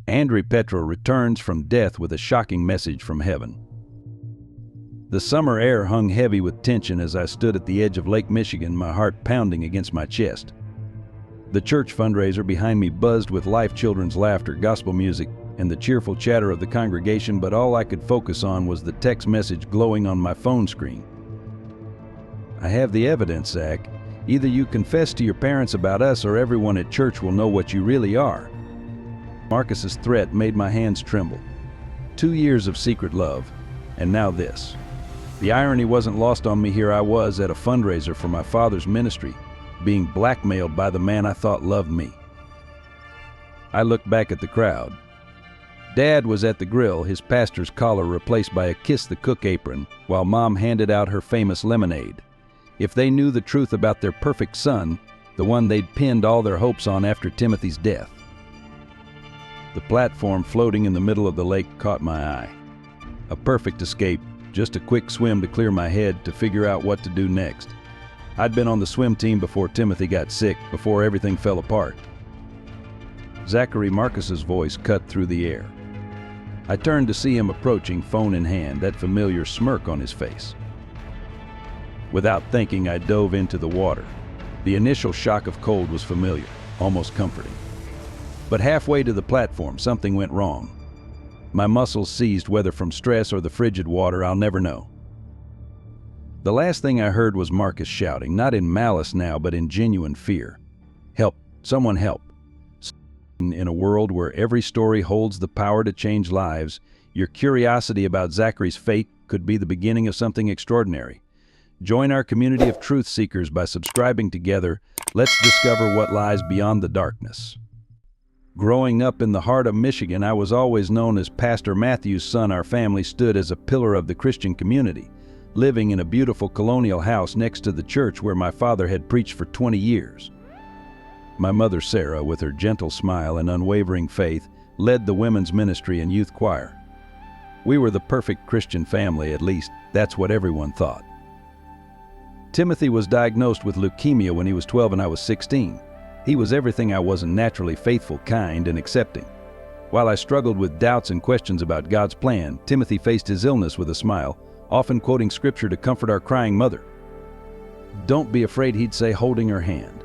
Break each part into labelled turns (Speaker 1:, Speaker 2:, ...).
Speaker 1: Andrew Petrel returns from death with a shocking message from heaven. The summer air hung heavy with tension as I stood at the edge of Lake Michigan, my heart pounding against my chest. The church fundraiser behind me buzzed with Life Children's laughter, gospel music, and the cheerful chatter of the congregation, but all I could focus on was the text message glowing on my phone screen. "I have the evidence, Zach. Either you confess to your parents about us or everyone at church will know what you really are." Marcus's threat made my hands tremble. 2 years of secret love, and now this. The irony wasn't lost on me. Here I was at a fundraiser for my father's ministry, being blackmailed by the man I thought loved me. I looked back at the crowd. Dad was at the grill, his pastor's collar replaced by a kiss the cook apron, while Mom handed out her famous lemonade. If they knew the truth about their perfect son, the one they'd pinned all their hopes on after Timothy's death. The platform floating in the middle of the lake caught my eye. A perfect escape, just a quick swim to clear my head to figure out what to do next. I'd been on the swim team before Timothy got sick, before everything fell apart. Zachary Marcus's voice cut through the air. I turned to see him approaching, phone in hand, that familiar smirk on his face. Without thinking, I dove into the water. The initial shock of cold was familiar, almost comforting. But halfway to the platform, something went wrong. My muscles seized, whether from stress or the frigid water, I'll never know. The last thing I heard was Marcus shouting, not in malice now, but in genuine fear. "Help! Someone help!" In a world where every story holds the power to change lives, your curiosity about Zachary's fate could be the beginning of something extraordinary. Join our community of truth seekers by subscribing together. Let's discover what lies beyond the darkness. Growing up in the heart of Michigan, I was always known as Pastor Matthew's son. Our family stood as a pillar of the Christian community, living in a beautiful colonial house next to the church where my father had preached for 20 years. My mother, Sarah, with her gentle smile and unwavering faith, led the women's ministry and youth choir. We were the perfect Christian family, at least that's what everyone thought. Timothy was diagnosed with leukemia when he was 12 and I was 16. He was everything I wasn't: naturally faithful, kind, and accepting. While I struggled with doubts and questions about God's plan, Timothy faced his illness with a smile, often quoting scripture to comfort our crying mother. "Don't be afraid," he'd say, holding her hand.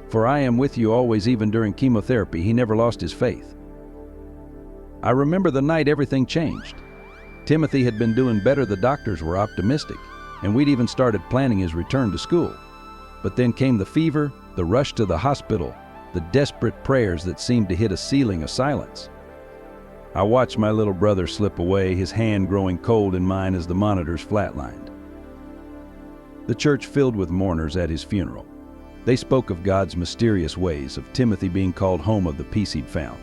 Speaker 1: "For I am with you always, even during chemotherapy." He never lost his faith. I remember the night everything changed. Timothy had been doing better, the doctors were optimistic, and we'd even started planning his return to school. But then came the fever, the rush to the hospital, the desperate prayers that seemed to hit a ceiling of silence. I watched my little brother slip away, his hand growing cold in mine as the monitors flatlined. The church filled with mourners at his funeral. They spoke of God's mysterious ways, of Timothy being called home, of the peace he'd found.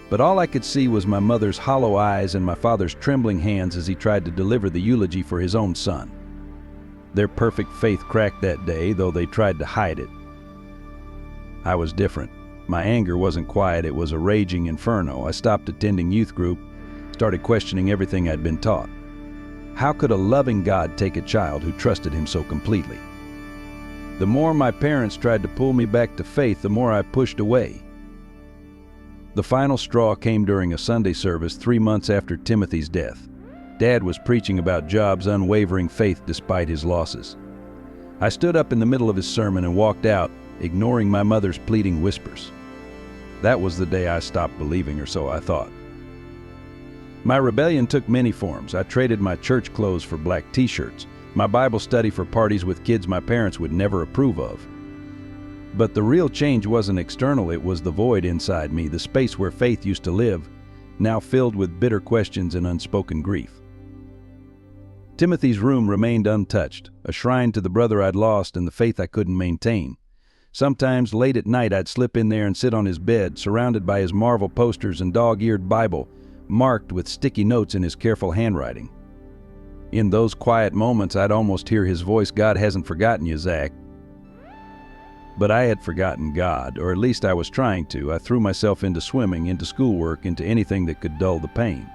Speaker 1: But all I could see was my mother's hollow eyes and my father's trembling hands as he tried to deliver the eulogy for his own son. Their perfect faith cracked that day, though they tried to hide it. I was different. My anger wasn't quiet, it was a raging inferno. I stopped attending youth group, started questioning everything I'd been taught. How could a loving God take a child who trusted him so completely? The more my parents tried to pull me back to faith, the more I pushed away. The final straw came during a Sunday service 3 months after Timothy's death. Dad was preaching about Job's unwavering faith despite his losses. I stood up in the middle of his sermon and walked out, ignoring my mother's pleading whispers. That was the day I stopped believing, or so I thought. My rebellion took many forms. I traded my church clothes for black t-shirts, my Bible study for parties with kids my parents would never approve of. But the real change wasn't external, it was the void inside me, the space where faith used to live, now filled with bitter questions and unspoken grief. Timothy's room remained untouched, a shrine to the brother I'd lost and the faith I couldn't maintain. Sometimes, late at night, I'd slip in there and sit on his bed, surrounded by his Marvel posters and dog-eared Bible, marked with sticky notes in his careful handwriting. In those quiet moments, I'd almost hear his voice, "God hasn't forgotten you, Zach." But I had forgotten God, or at least I was trying to. I threw myself into swimming, into schoolwork, into anything that could dull the pain.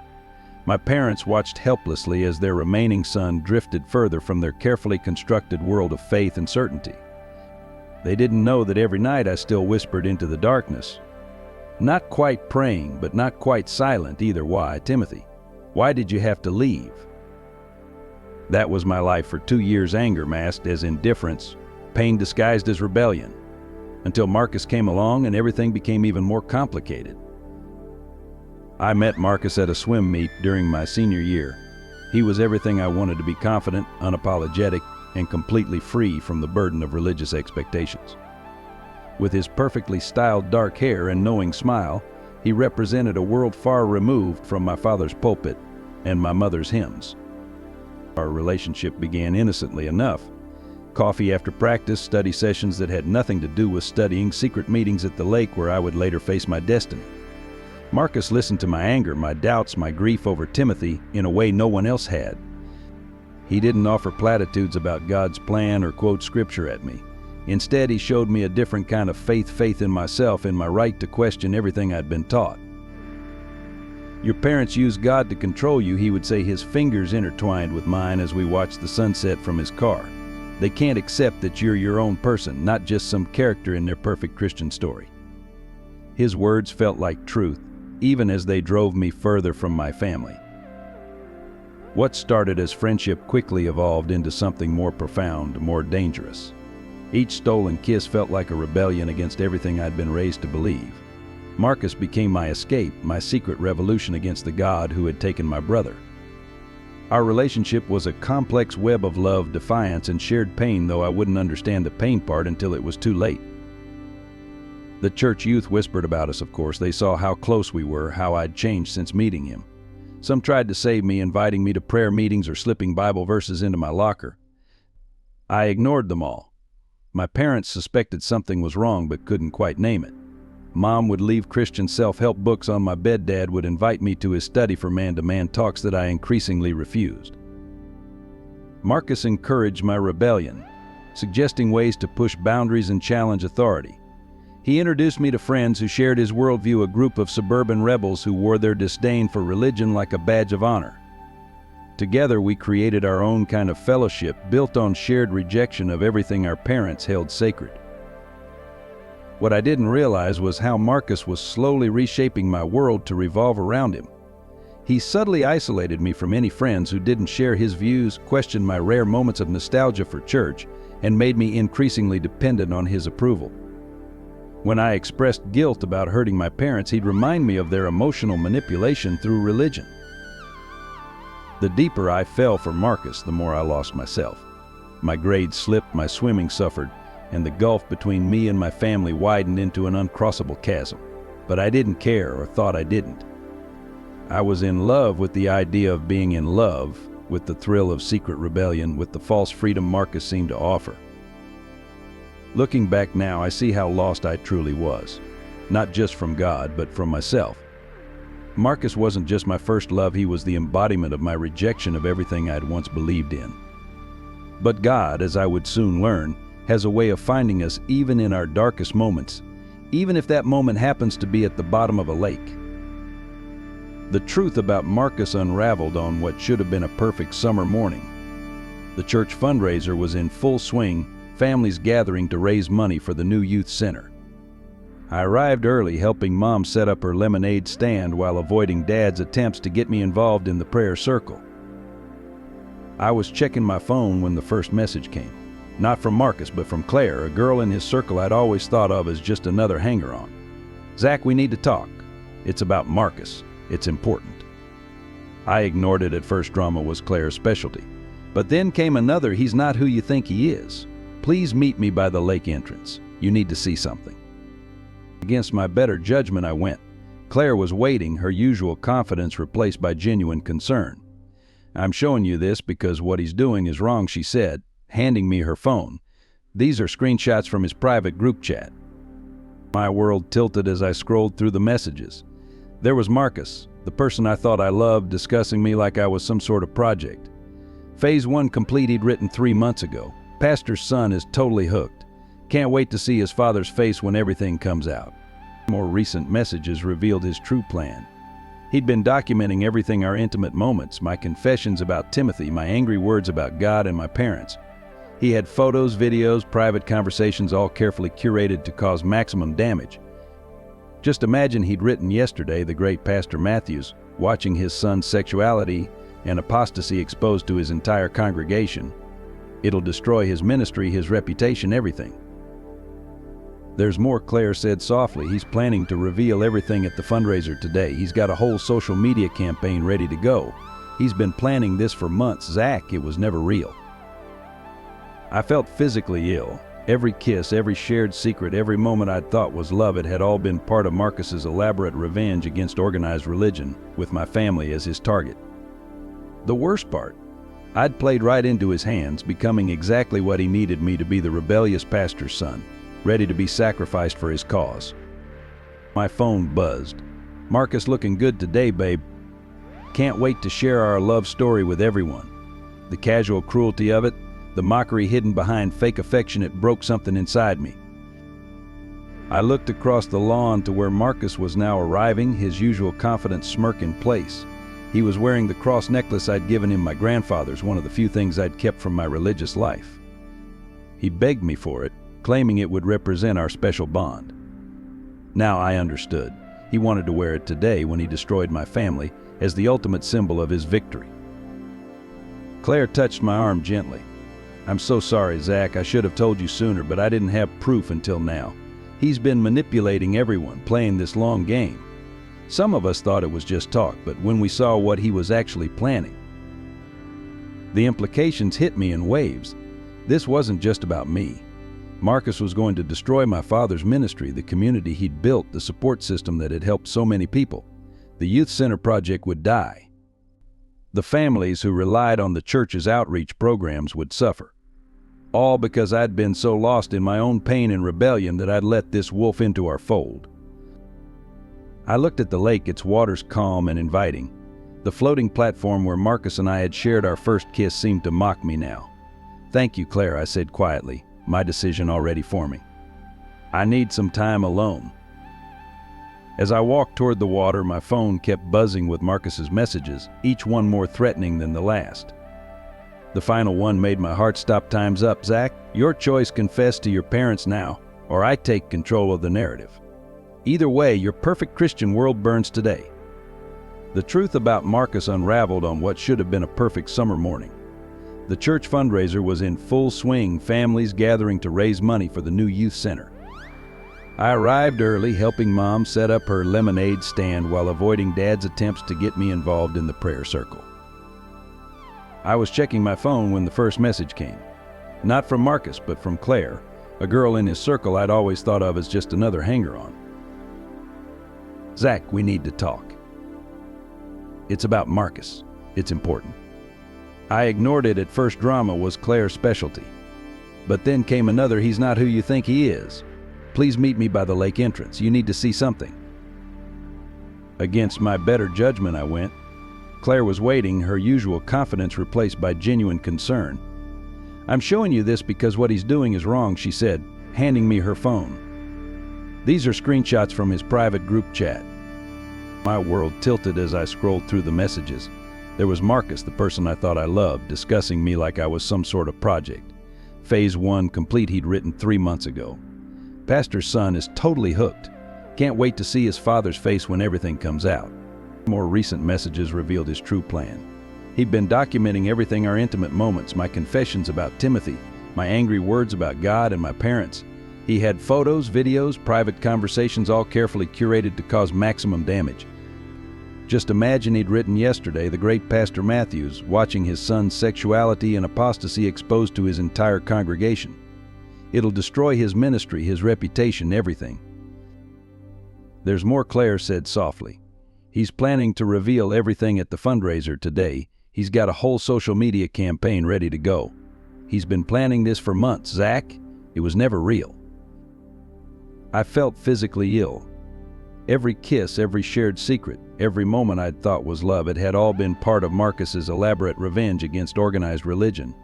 Speaker 1: My parents watched helplessly as their remaining son drifted further from their carefully constructed world of faith and certainty. They didn't know that every night I still whispered into the darkness, Not quite praying, but not quite silent either. Why, Timothy? Why did you have to leave? That was my life for 2 years, anger masked as indifference, pain disguised as rebellion, until Marcus came along and everything became even more complicated. I met Marcus at a swim meet during my senior year. He was everything I wanted to be: confident, unapologetic, and completely free from the burden of religious expectations. With his perfectly styled dark hair and knowing smile, he represented a world far removed from my father's pulpit and my mother's hymns. Our relationship began innocently enough. Coffee after practice, study sessions that had nothing to do with studying, secret meetings at the lake where I would later face my destiny. Marcus listened to my anger, my doubts, my grief over Timothy in a way no one else had. He didn't offer platitudes about God's plan or quote scripture at me. Instead, he showed me a different kind of faith in myself, in my right to question everything I'd been taught. Your parents use God to control you, he would say, his fingers intertwined with mine as we watched the sunset from his car. They can't accept that you're your own person, not just some character in their perfect Christian story. His words felt like truth, even as they drove me further from my family. What started as friendship quickly evolved into something more profound, more dangerous. Each stolen kiss felt like a rebellion against everything I'd been raised to believe. Marcus became my escape, my secret revolution against the God who had taken my brother. Our relationship was a complex web of love, defiance, and shared pain, though I wouldn't understand the pain part until it was too late. The church youth whispered about us, of course. They saw how close we were, how I'd changed since meeting him. Some tried to save me, inviting me to prayer meetings or slipping Bible verses into my locker. I ignored them all. My parents suspected something was wrong but couldn't quite name it. Mom would leave Christian self-help books on my bed. Dad would invite me to his study for man-to-man talks that I increasingly refused. Marcus encouraged my rebellion, suggesting ways to push boundaries and challenge authority. He introduced me to friends who shared his worldview, a group of suburban rebels who wore their disdain for religion like a badge of honor. Together, we created our own kind of fellowship built on shared rejection of everything our parents held sacred. What I didn't realize was how Marcus was slowly reshaping my world to revolve around him. He subtly isolated me from any friends who didn't share his views, questioned my rare moments of nostalgia for church, and made me increasingly dependent on his approval. When I expressed guilt about hurting my parents, he'd remind me of their emotional manipulation through religion. The deeper I fell for Marcus, the more I lost myself. My grades slipped, my swimming suffered, and the gulf between me and my family widened into an uncrossable chasm. But I didn't care, or thought I didn't. I was in love with the idea of being in love, with the thrill of secret rebellion, with the false freedom Marcus seemed to offer. Looking back now, I see how lost I truly was. Not just from God, but from myself. Marcus wasn't just my first love, he was the embodiment of my rejection of everything I'd once believed in. But God, as I would soon learn, has a way of finding us even in our darkest moments, even if that moment happens to be at the bottom of a lake. The truth about Marcus unraveled on what should have been a perfect summer morning. The church fundraiser was in full swing, families gathering to raise money for the new youth center. I arrived early, helping Mom set up her lemonade stand while avoiding Dad's attempts to get me involved in the prayer circle. I was checking my phone when the first message came. Not from Marcus, but from Claire, a girl in his circle I'd always thought of as just another hanger-on. "Zach, we need to talk. It's about Marcus. It's important." I ignored it at first. Drama was Claire's specialty. But then came another, "He's not who you think he is. Please meet me by the lake entrance. You need to see something." Against my better judgment, I went. Claire was waiting, her usual confidence replaced by genuine concern. "I'm showing you this because what he's doing is wrong," she said, handing me her phone. "These are screenshots from his private group chat." My world tilted as I scrolled through the messages. There was Marcus, the person I thought I loved, discussing me like I was some sort of project. "Phase 1 complete," he'd written 3 months ago. "Pastor's son is totally hooked. Can't wait to see his father's face when everything comes out." More recent messages revealed his true plan. He'd been documenting everything, our intimate moments, my confessions about Timothy, my angry words about God and my parents. He had photos, videos, private conversations, all carefully curated to cause maximum damage. Just imagine he'd written yesterday, the great Pastor Matthews, watching his son's sexuality and apostasy exposed to his entire congregation. It'll destroy his ministry, his reputation, everything. There's more, Claire said softly. He's planning to reveal everything at the fundraiser today. He's got a whole social media campaign ready to go. He's been planning this for months. Zach, it was never real. I felt physically ill. Every kiss, every shared secret, every moment I'd thought was love, it had all been part of Marcus's elaborate revenge against organized religion, with my family as his target. The worst part, I'd played right into his hands, becoming exactly what he needed me to be, the rebellious pastor's son, ready to be sacrificed for his cause. My phone buzzed. Marcus, looking good today, babe. Can't wait to share our love story with everyone. The casual cruelty of it, the mockery hidden behind fake affection, it broke something inside me. I looked across the lawn to where Marcus was now arriving, his usual confident smirk in place. He was wearing the cross necklace I'd given him, my grandfather's, one of the few things I'd kept from my religious life. He begged me for it, claiming it would represent our special bond. Now I understood. He wanted to wear it today when he destroyed my family, as the ultimate symbol of his victory. Claire touched my arm gently. I'm so sorry, Zach. I should have told you sooner, but I didn't have proof until now. He's been manipulating everyone, playing this long game. Some of us thought it was just talk, but when we saw what he was actually planning, the implications hit me in waves. This wasn't just about me. Marcus was going to destroy my father's ministry, the community he'd built, the support system that had helped so many people. The youth center project would die. The families who relied on the church's outreach programs would suffer. All because I'd been so lost in my own pain and rebellion that I'd let this wolf into our fold. I looked at the lake, its waters calm and inviting. The floating platform where Marcus and I had shared our first kiss seemed to mock me now. Thank you, Claire, I said quietly, my decision already forming. I need some time alone. As I walked toward the water, my phone kept buzzing with Marcus's messages, each one more threatening than the last. The final one made my heart stop. Time's up, Zach. Your choice. Confess to your parents now, or I take control of the narrative. Either way, your perfect Christian world burns today. The truth about Marcus unraveled on what should have been a perfect summer morning. The church fundraiser was in full swing, families gathering to raise money for the new youth center. I arrived early, helping Mom set up her lemonade stand while avoiding Dad's attempts to get me involved in the prayer circle. I was checking my phone when the first message came. Not from Marcus, but from Claire, a girl in his circle I'd always thought of as just another hanger-on. Zach, we need to talk. It's about Marcus. It's important. I ignored it at first. Drama was Claire's specialty. But then came another, he's not who you think he is. Please meet me by the lake entrance. You need to see something. Against my better judgment, I went. Claire was waiting, her usual confidence replaced by genuine concern. I'm showing you this because what he's doing is wrong, she said, handing me her phone. These are screenshots from his private group chat. My world tilted as I scrolled through the messages. There was Marcus, the person I thought I loved, discussing me like I was some sort of project. Phase 1 complete, he'd written 3 months ago. Pastor's son is totally hooked. Can't wait to see his father's face when everything comes out. More recent messages revealed his true plan. He'd been documenting everything, our intimate moments, my confessions about Timothy, my angry words about God and my parents. He had photos, videos, private conversations, all carefully curated to cause maximum damage. Just imagine he'd written yesterday, the great Pastor Matthews, watching his son's sexuality and apostasy exposed to his entire congregation. It'll destroy his ministry, his reputation, everything. There's more, Claire said softly. He's planning to reveal everything at the fundraiser today. He's got a whole social media campaign ready to go. He's been planning this for months, Zach. It was never real. I felt physically ill. Every kiss, every shared secret, every moment I'd thought was love, it had all been part of Marcus's elaborate revenge against organized religion,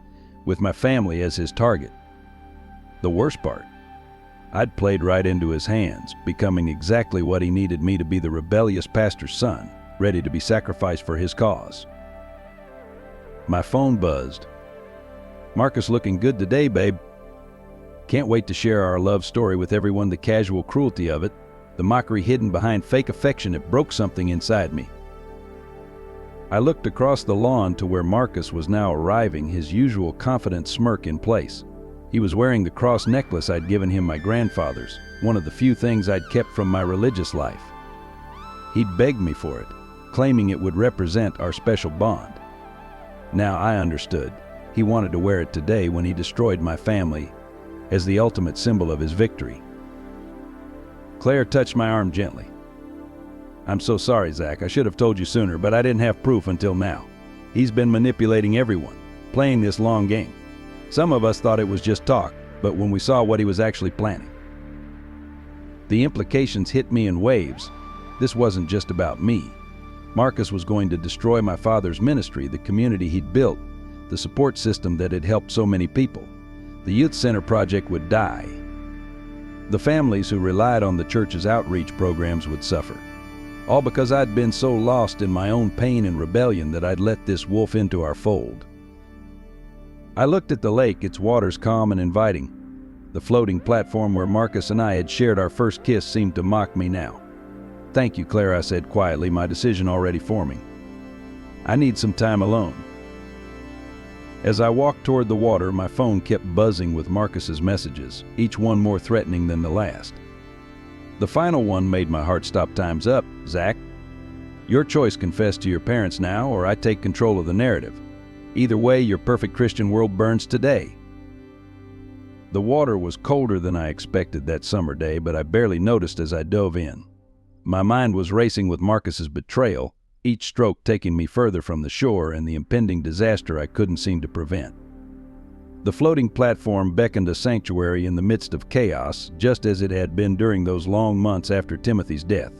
Speaker 1: with my family as his target. The worst part, I'd played right into his hands, becoming exactly what he needed me to be, the rebellious pastor's son, ready to be sacrificed for his cause. My phone buzzed. Marcus, looking good today, babe. Can't wait to share our love story with everyone. The casual cruelty of it, The mockery hidden behind fake affection, it broke something inside me. I looked across the lawn to where Marcus was now arriving, his usual confident smirk in place. He was wearing the cross necklace I'd given him my grandfather's, one of the few things I'd kept from my religious life. He'd begged me for it, claiming it would represent our special bond. Now I understood. He wanted to wear it today when he destroyed my family, as the ultimate symbol of his victory. Claire touched my arm gently. "I'm so sorry, Zach. I should have told you sooner, but I didn't have proof until now. He's been manipulating everyone, playing this long game. Some of us thought it was just talk, but when we saw what he was actually planning." The implications hit me in waves. This wasn't just about me. Marcus was going to destroy my father's ministry, the community he'd built, the support system that had helped so many people. The youth center project would die. The families who relied on the church's outreach programs would suffer. All because I'd been so lost in my own pain and rebellion that I'd let this wolf into our fold. I looked at the lake, its waters calm and inviting. The floating platform where Marcus and I had shared our first kiss seemed to mock me now. "Thank you, Claire," I said quietly, my decision already forming. "I need some time alone." As I walked toward the water, my phone kept buzzing with Marcus's messages, each one more threatening than the last. The final one made my heart stop. "Time's up, Zach. Your choice, confess to your parents now, or I take control of the narrative. Either way, your perfect Christian world burns today." The water was colder than I expected that summer day, but I barely noticed as I dove in. My mind was racing with Marcus's betrayal, each stroke taking me further from the shore and the impending disaster I couldn't seem to prevent. The floating platform beckoned a sanctuary in the midst of chaos, just as it had been during those long months after Timothy's death.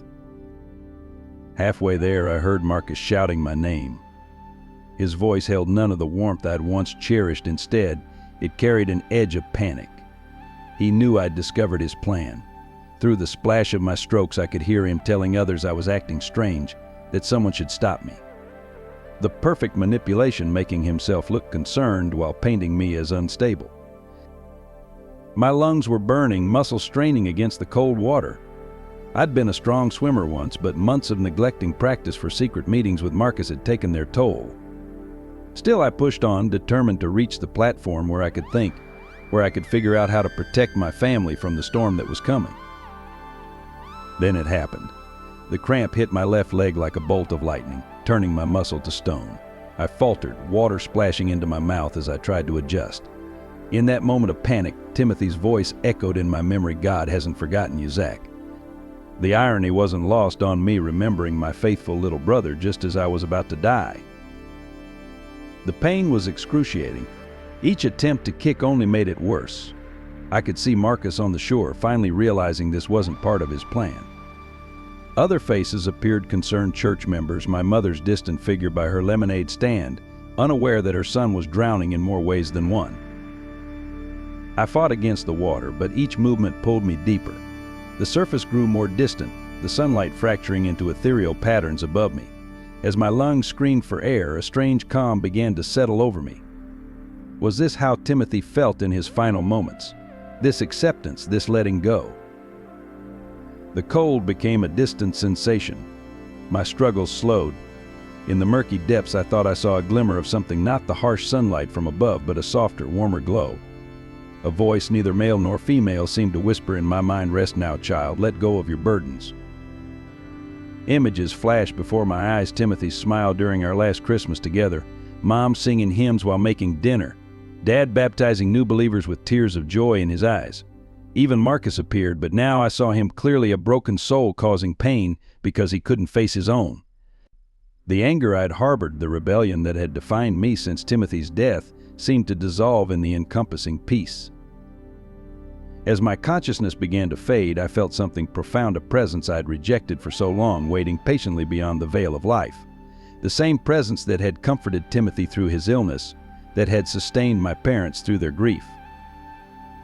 Speaker 1: Halfway there, I heard Marcus shouting my name. His voice held none of the warmth I'd once cherished. Instead, it carried an edge of panic. He knew I'd discovered his plan. Through the splash of my strokes, I could hear him telling others I was acting strange, that someone should stop me. The perfect manipulation, making himself look concerned while painting me as unstable. My lungs were burning, muscles straining against the cold water. I'd been a strong swimmer once, but months of neglecting practice for secret meetings with Marcus had taken their toll. Still, I pushed on, determined to reach the platform where I could think, where I could figure out how to protect my family from the storm that was coming. Then it happened. The cramp hit my left leg like a bolt of lightning, turning my muscle to stone. I faltered, water splashing into my mouth as I tried to adjust. In that moment of panic, Timothy's voice echoed in my memory, "God hasn't forgotten you, Zach." The irony wasn't lost on me, remembering my faithful little brother just as I was about to die. The pain was excruciating. Each attempt to kick only made it worse. I could see Marcus on the shore, finally realizing this wasn't part of his plan. Other faces appeared, concerned church members, my mother's distant figure by her lemonade stand, unaware that her son was drowning in more ways than one. I fought against the water, but each movement pulled me deeper. The surface grew more distant, the sunlight fracturing into ethereal patterns above me. As my lungs screamed for air, a strange calm began to settle over me. Was this how Timothy felt in his final moments? This acceptance, this letting go? The cold became a distant sensation. My struggles slowed. In the murky depths, I thought I saw a glimmer of something, not the harsh sunlight from above, but a softer, warmer glow. A voice, neither male nor female, seemed to whisper in my mind, "Rest now, child. Let go of your burdens." Images flashed before my eyes. Timothy's smile during our last Christmas together. Mom singing hymns while making dinner. Dad baptizing new believers with tears of joy in his eyes. Even Marcus appeared, but now I saw him clearly, a broken soul causing pain because he couldn't face his own. The anger I'd harbored, the rebellion that had defined me since Timothy's death, seemed to dissolve in the encompassing peace. As my consciousness began to fade, I felt something profound, a presence I'd rejected for so long, waiting patiently beyond the veil of life. The same presence that had comforted Timothy through his illness, that had sustained my parents through their grief.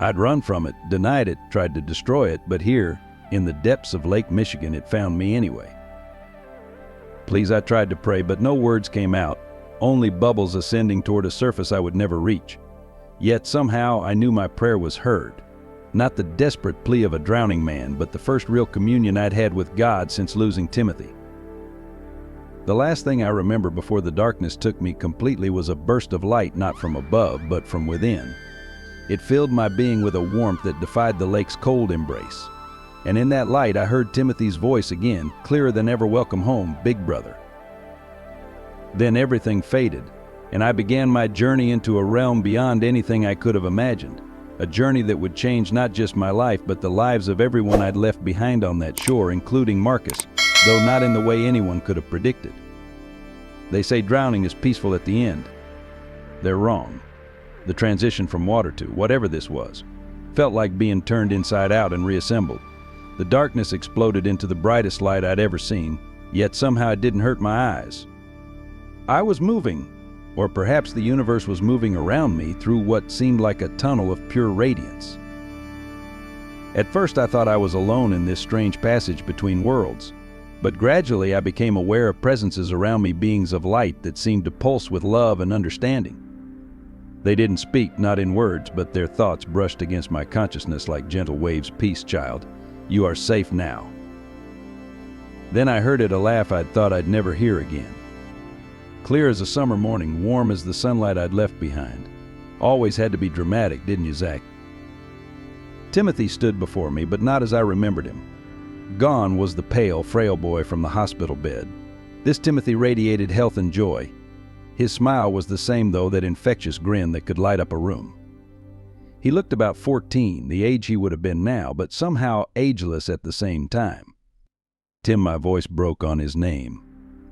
Speaker 1: I'd run from it, denied it, tried to destroy it, but here, in the depths of Lake Michigan, it found me anyway. Please, I tried to pray, but no words came out, only bubbles ascending toward a surface I would never reach. Yet somehow I knew my prayer was heard. Not the desperate plea of a drowning man, but the first real communion I'd had with God since losing Timothy. The last thing I remember before the darkness took me completely was a burst of light, not from above, but from within. It filled my being with a warmth that defied the lake's cold embrace. And in that light, I heard Timothy's voice again, clearer than ever. "Welcome home, big brother." Then everything faded, and I began my journey into a realm beyond anything I could have imagined. A journey that would change not just my life, but the lives of everyone I'd left behind on that shore, including Marcus, though not in the way anyone could have predicted. They say drowning is peaceful at the end. They're wrong. The transition from water to whatever this was felt like being turned inside out and reassembled. The darkness exploded into the brightest light I'd ever seen, yet somehow it didn't hurt my eyes. I was moving, or perhaps the universe was moving around me through what seemed like a tunnel of pure radiance. At first I thought I was alone in this strange passage between worlds, but gradually I became aware of presences around me, beings of light that seemed to pulse with love and understanding. They didn't speak, not in words, but their thoughts brushed against my consciousness like gentle waves. "Peace, child. You are safe now." Then I heard it, a laugh I'd thought I'd never hear again. Clear as a summer morning, warm as the sunlight I'd left behind. Always had to be dramatic, didn't you, Zach? Timothy stood before me, but not as I remembered him. Gone was the pale, frail boy from the hospital bed. This Timothy radiated health and joy. His smile was the same, though, that infectious grin that could light up a room. He looked about 14, the age he would have been now, but somehow ageless at the same time. "Tim," my voice broke on his name.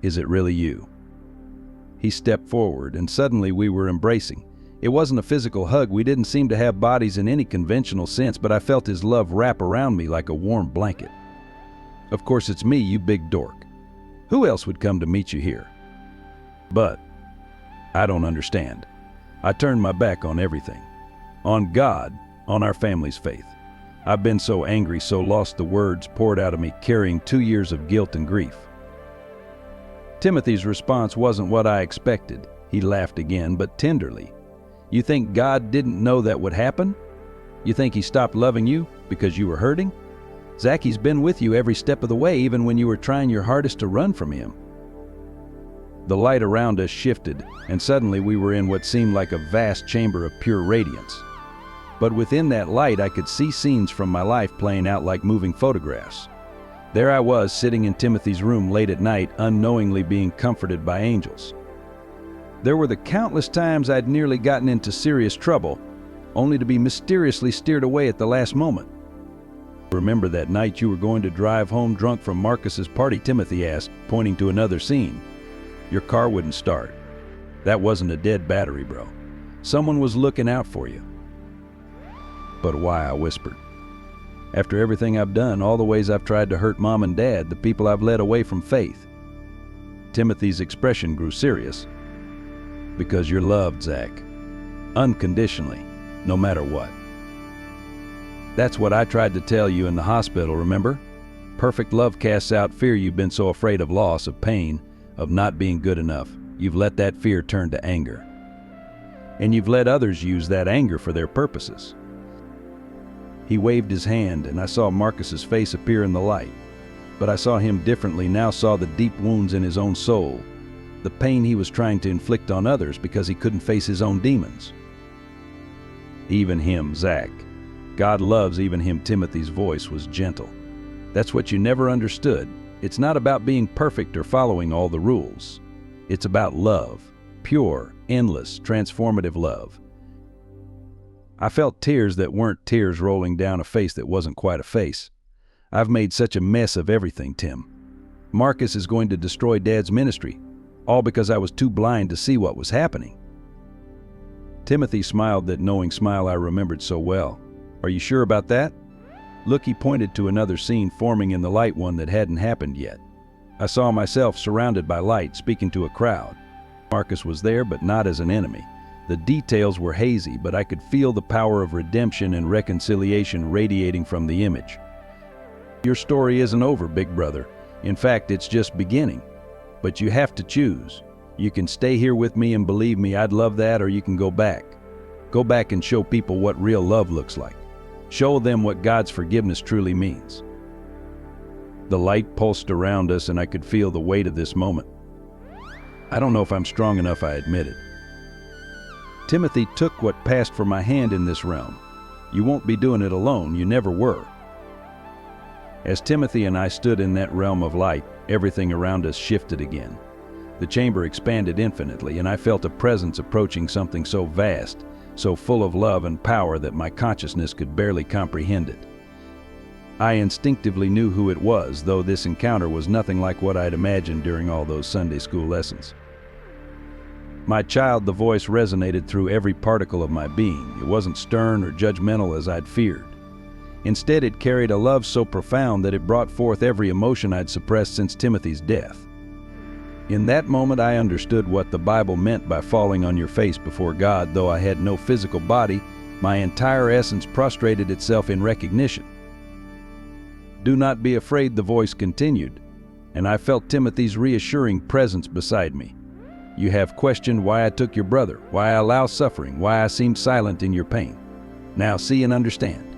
Speaker 1: "Is it really you?" He stepped forward, and suddenly we were embracing. It wasn't a physical hug. We didn't seem to have bodies in any conventional sense, but I felt his love wrap around me like a warm blanket. "Of course it's me, you big dork. Who else would come to meet you here?" "But I don't understand." I turned my back on everything. On God, on our family's faith. I've been so angry, so lost, the words poured out of me, carrying 2 years of guilt and grief. Timothy's response wasn't what I expected. He laughed again, but tenderly. "You think God didn't know that would happen? You think he stopped loving you because you were hurting? Zach, he's been with you every step of the way, even when you were trying your hardest to run from him." The light around us shifted, and suddenly we were in what seemed like a vast chamber of pure radiance. But within that light, I could see scenes from my life playing out like moving photographs. There I was, sitting in Timothy's room late at night, unknowingly being comforted by angels. There were the countless times I'd nearly gotten into serious trouble, only to be mysteriously steered away at the last moment. "Remember that night you were going to drive home drunk from Marcus's party?" Timothy asked, pointing to another scene. "Your car wouldn't start. That wasn't a dead battery, bro. Someone was looking out for you." "But why?" I whispered. "After everything I've done, all the ways I've tried to hurt Mom and Dad, the people I've led away from faith." Timothy's expression grew serious. "Because you're loved, Zach. Unconditionally, no matter what. That's what I tried to tell you in the hospital, remember? Perfect love casts out fear. You've been so afraid of loss, of pain, of not being good enough. You've let that fear turn to anger. And you've let others use that anger for their purposes." He waved his hand, and I saw Marcus's face appear in the light. But I saw him differently, now saw the deep wounds in his own soul, the pain he was trying to inflict on others because he couldn't face his own demons. "Even him, Zach. God loves even him." Timothy's voice was gentle. "That's what you never understood. It's not about being perfect or following all the rules. It's about love. Pure, endless, transformative love." I felt tears that weren't tears rolling down a face that wasn't quite a face. "I've made such a mess of everything, Tim. Marcus is going to destroy Dad's ministry, all because I was too blind to see what was happening." Timothy smiled, that knowing smile I remembered so well. "Are you sure about that?" "Look," he pointed to another scene forming in the light, one that hadn't happened yet. I saw myself surrounded by light, speaking to a crowd. Marcus was there, but not as an enemy. The details were hazy, but I could feel the power of redemption and reconciliation radiating from the image. "Your story isn't over, big brother. In fact, it's just beginning. But you have to choose. You can stay here with me, and believe me, I'd love that, or you can go back. Go back and show people what real love looks like. Show them what God's forgiveness truly means. The light pulsed around us, and I could feel the weight of this moment. I don't know if I'm strong enough, I admitted. Timothy took what passed for my hand in this realm. You won't be doing it alone. You never were. As Timothy and I stood in that realm of light, everything around us shifted again. The chamber expanded infinitely, and I felt a presence approaching, something so vast, so full of love and power that my consciousness could barely comprehend it. I instinctively knew who it was, though this encounter was nothing like what I'd imagined during all those Sunday school lessons. My child, the voice resonated through every particle of my being. It wasn't stern or judgmental as I'd feared. Instead, it carried a love so profound that it brought forth every emotion I'd suppressed since Timothy's death. In that moment, I understood what the Bible meant by falling on your face before God. Though I had no physical body, my entire essence prostrated itself in recognition. Do not be afraid, the voice continued, and I felt Timothy's reassuring presence beside me. You have questioned why I took your brother, why I allow suffering, why I seemed silent in your pain. Now see and understand.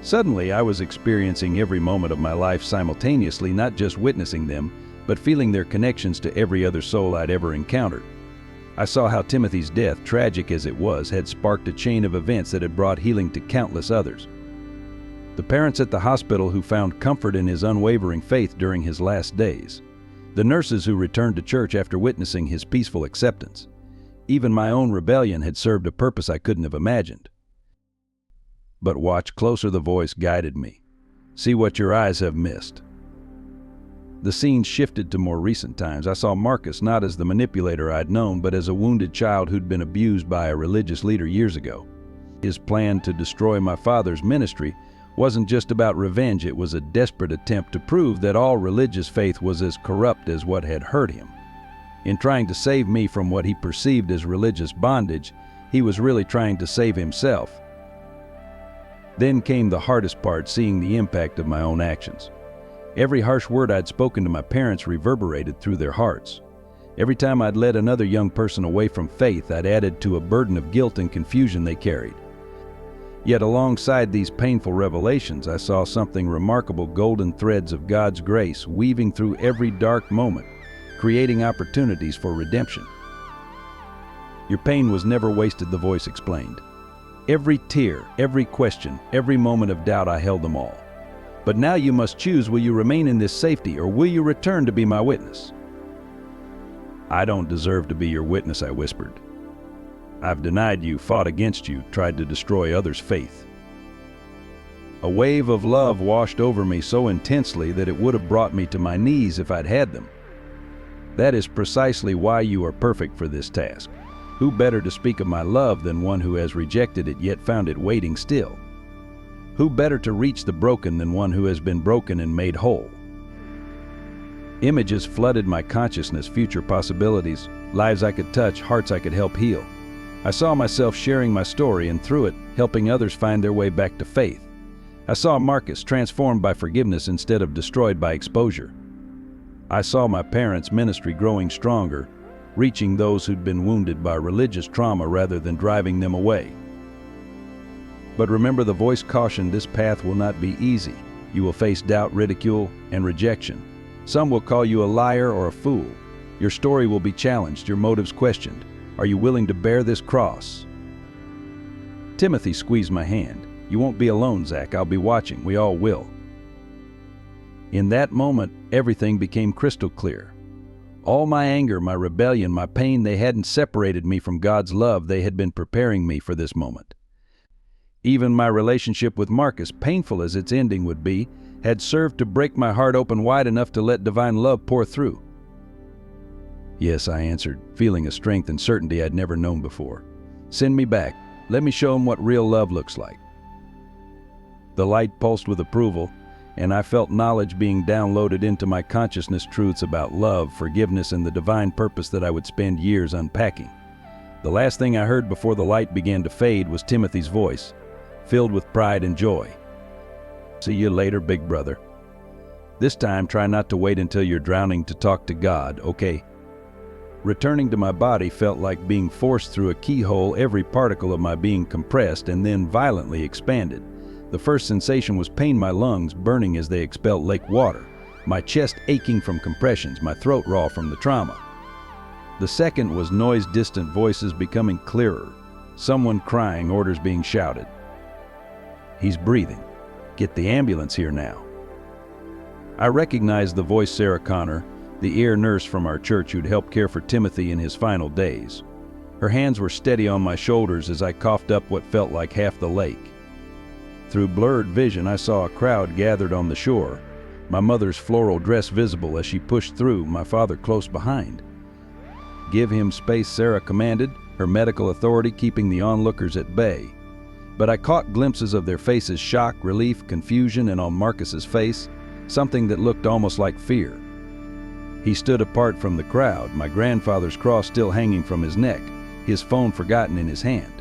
Speaker 1: Suddenly, I was experiencing every moment of my life simultaneously, not just witnessing them, but feeling their connections to every other soul I'd ever encountered. I saw how Timothy's death, tragic as it was, had sparked a chain of events that had brought healing to countless others. The parents at the hospital who found comfort in his unwavering faith during his last days. The nurses who returned to church after witnessing his peaceful acceptance. Even my own rebellion had served a purpose I couldn't have imagined. But watch closer, the voice guided me. See what your eyes have missed. The scene shifted to more recent times. I saw Marcus not as the manipulator I'd known, but as a wounded child who'd been abused by a religious leader years ago. His plan to destroy my father's ministry wasn't just about revenge. It was a desperate attempt to prove that all religious faith was as corrupt as what had hurt him. In trying to save me from what he perceived as religious bondage, he was really trying to save himself. Then came the hardest part, seeing the impact of my own actions. Every harsh word I'd spoken to my parents reverberated through their hearts. Every time I'd led another young person away from faith, I'd added to a burden of guilt and confusion they carried. Yet alongside these painful revelations, I saw something remarkable: golden threads of God's grace weaving through every dark moment, creating opportunities for redemption. Your pain was never wasted, the voice explained. Every tear, every question, every moment of doubt, I held them all. But now you must choose: will you remain in this safety, or will you return to be my witness? I don't deserve to be your witness, I whispered. I've denied you, fought against you, tried to destroy others' faith. A wave of love washed over me so intensely that it would have brought me to my knees if I'd had them. That is precisely why you are perfect for this task. Who better to speak of my love than one who has rejected it yet found it waiting still? Who better to reach the broken than one who has been broken and made whole? Images flooded my consciousness, future possibilities, lives I could touch, hearts I could help heal. I saw myself sharing my story, and through it, helping others find their way back to faith. I saw Marcus transformed by forgiveness instead of destroyed by exposure. I saw my parents' ministry growing stronger, reaching those who'd been wounded by religious trauma rather than driving them away. But remember, the voice cautioned, this path will not be easy. You will face doubt, ridicule, and rejection. Some will call you a liar or a fool. Your story will be challenged, your motives questioned. Are you willing to bear this cross? Timothy squeezed my hand. You won't be alone, Zach. I'll be watching. We all will. In that moment, everything became crystal clear. All my anger, my rebellion, my pain, they hadn't separated me from God's love. They had been preparing me for this moment. Even my relationship with Marcus, painful as its ending would be, had served to break my heart open wide enough to let divine love pour through. Yes, I answered, feeling a strength and certainty I'd never known before. Send me back. Let me show him what real love looks like. The light pulsed with approval, and I felt knowledge being downloaded into my consciousness, truths about love, forgiveness, and the divine purpose that I would spend years unpacking. The last thing I heard before the light began to fade was Timothy's voice, filled with pride and joy. See you later, big brother. This time, try not to wait until you're drowning to talk to God, okay? Returning to my body felt like being forced through a keyhole, every particle of my being compressed and then violently expanded. The first sensation was pain, my lungs burning as they expelled lake water, my chest aching from compressions, my throat raw from the trauma. The second was noise, distant voices becoming clearer, someone crying, orders being shouted. "He's breathing. Get the ambulance here now." I recognized the voice, Sarah Connor, the ear nurse from our church who'd helped care for Timothy in his final days. Her hands were steady on my shoulders as I coughed up what felt like half the lake. Through blurred vision, I saw a crowd gathered on the shore, my mother's floral dress visible as she pushed through, my father close behind. "Give him space," Sarah commanded, her medical authority keeping the onlookers at bay. But I caught glimpses of their faces, shock, relief, confusion, and on Marcus's face, something that looked almost like fear. He stood apart from the crowd, my grandfather's cross still hanging from his neck, his phone forgotten in his hand.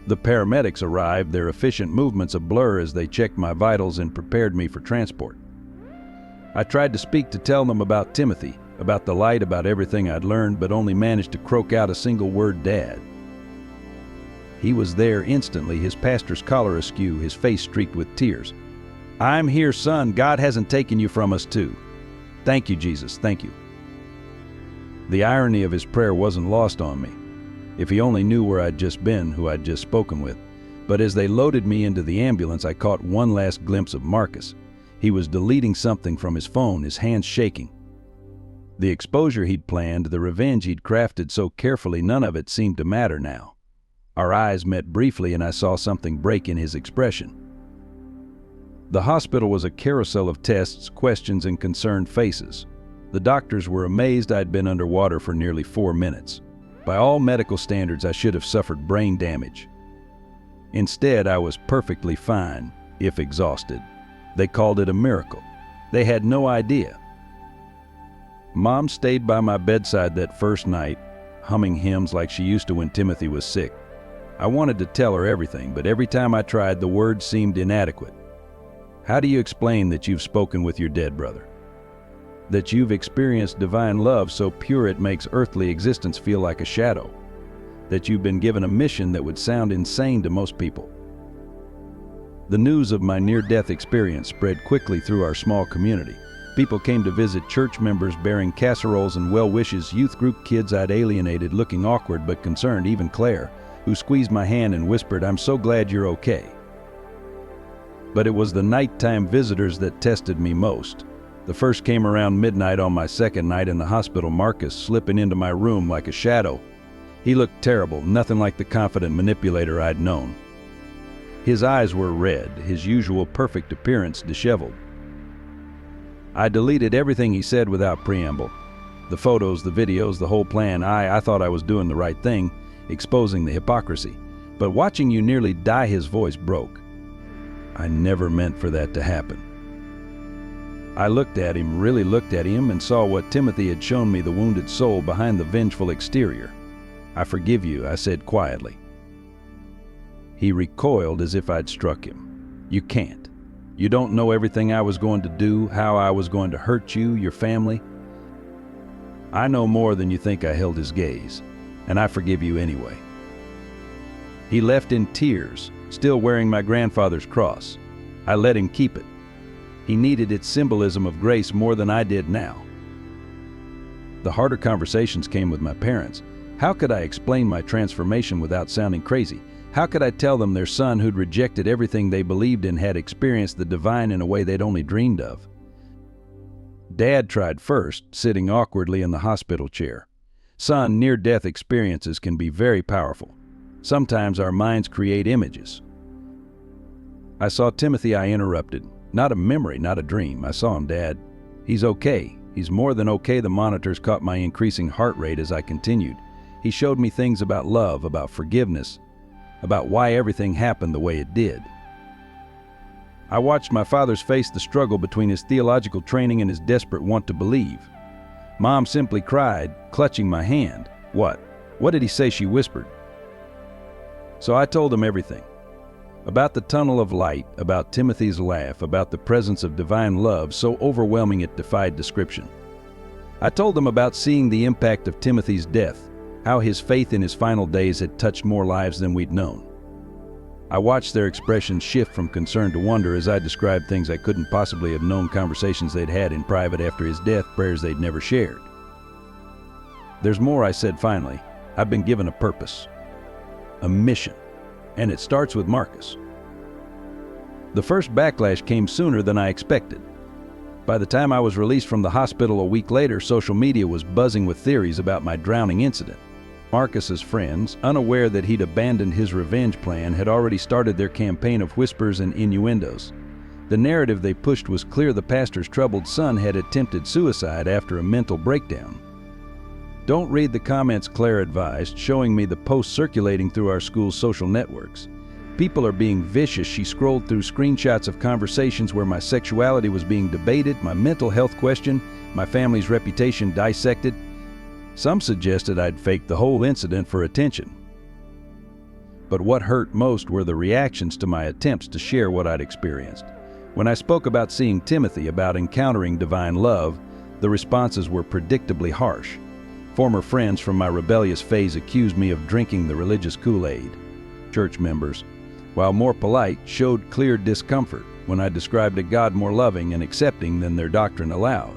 Speaker 1: The paramedics arrived, their efficient movements a blur as they checked my vitals and prepared me for transport. I tried to speak, to tell them about Timothy, about the light, about everything I'd learned, but only managed to croak out a single word: "Dad." He was there instantly, his pastor's collar askew, his face streaked with tears. "I'm here, son. God hasn't taken you from us too. Thank you, Jesus, thank you." The irony of his prayer wasn't lost on me. If he only knew where I'd just been, who I'd just spoken with. But as they loaded me into the ambulance, I caught one last glimpse of Marcus. He was deleting something from his phone, his hands shaking. The exposure he'd planned, the revenge he'd crafted so carefully, none of it seemed to matter now. Our eyes met briefly and I saw something break in his expression. The hospital was a carousel of tests, questions, and concerned faces. The doctors were amazed I'd been underwater for nearly 4 minutes. By all medical standards, I should have suffered brain damage. Instead, I was perfectly fine, if exhausted. They called it a miracle. They had no idea. Mom stayed by my bedside that first night, humming hymns like she used to when Timothy was sick. I wanted to tell her everything, but every time I tried, the words seemed inadequate. How do you explain that you've spoken with your dead brother? That you've experienced divine love so pure it makes earthly existence feel like a shadow? That you've been given a mission that would sound insane to most people? The news of my near-death experience spread quickly through our small community. People came to visit, church members bearing casseroles and well wishes, youth group kids I'd alienated looking awkward but concerned, even Claire, who squeezed my hand and whispered, "I'm so glad you're okay." But it was the nighttime visitors that tested me most. The first came around midnight on my second night in the hospital, Marcus slipping into my room like a shadow. He looked terrible, nothing like the confident manipulator I'd known. His eyes were red, his usual perfect appearance disheveled. I deleted everything he said without preamble. The photos, the videos, the whole plan. I thought I was doing the right thing, exposing the hypocrisy. But watching you nearly die, his voice broke. I never meant for that to happen. I looked at him, really looked at him, and saw what Timothy had shown me, the wounded soul behind the vengeful exterior. "I forgive you," I said quietly. He recoiled as if I'd struck him. "You can't. You don't know everything I was going to do, how I was going to hurt you, your family." "I know more than you think." I held his gaze. "And I forgive you anyway." He left in tears, still wearing my grandfather's cross. I let him keep it. He needed its symbolism of grace more than I did now. The harder conversations came with my parents. How could I explain my transformation without sounding crazy? How could I tell them their son, who'd rejected everything they believed in, had experienced the divine in a way they'd only dreamed of? Dad tried first, sitting awkwardly in the hospital chair. Son, near-death experiences can be very powerful. Sometimes our minds create images. I saw Timothy, I interrupted. Not a memory, not a dream. I saw him, Dad. He's okay. He's more than okay. The monitors caught my increasing heart rate as I continued. He showed me things about love, about forgiveness, about why everything happened the way it did. I watched my father's face, the struggle between his theological training and his desperate want to believe. Mom simply cried, clutching my hand. "What? What did he say?" she whispered. So I told him everything. About the tunnel of light, about Timothy's laugh, about the presence of divine love so overwhelming it defied description. I told them about seeing the impact of Timothy's death, how his faith in his final days had touched more lives than we'd known. I watched their expressions shift from concern to wonder as I described things I couldn't possibly have known, conversations they'd had in private after his death, prayers they'd never shared. "There's more," I said finally. "I've been given a purpose, a mission, and it starts with Marcus." The first backlash came sooner than I expected. By the time I was released from the hospital a week later, social media was buzzing with theories about my drowning incident. Marcus's friends, unaware that he'd abandoned his revenge plan, had already started their campaign of whispers and innuendos. The narrative they pushed was clear: the pastor's troubled son had attempted suicide after a mental breakdown. "Don't read the comments," Claire advised, showing me the posts circulating through our school's social networks. "People are being vicious." She scrolled through screenshots of conversations where my sexuality was being debated, my mental health questioned, my family's reputation dissected. Some suggested I'd faked the whole incident for attention. But what hurt most were the reactions to my attempts to share what I'd experienced. When I spoke about seeing Timothy, about encountering divine love, the responses were predictably harsh. Former friends from my rebellious phase accused me of drinking the religious Kool-Aid. Church members, while more polite, showed clear discomfort when I described a God more loving and accepting than their doctrine allowed.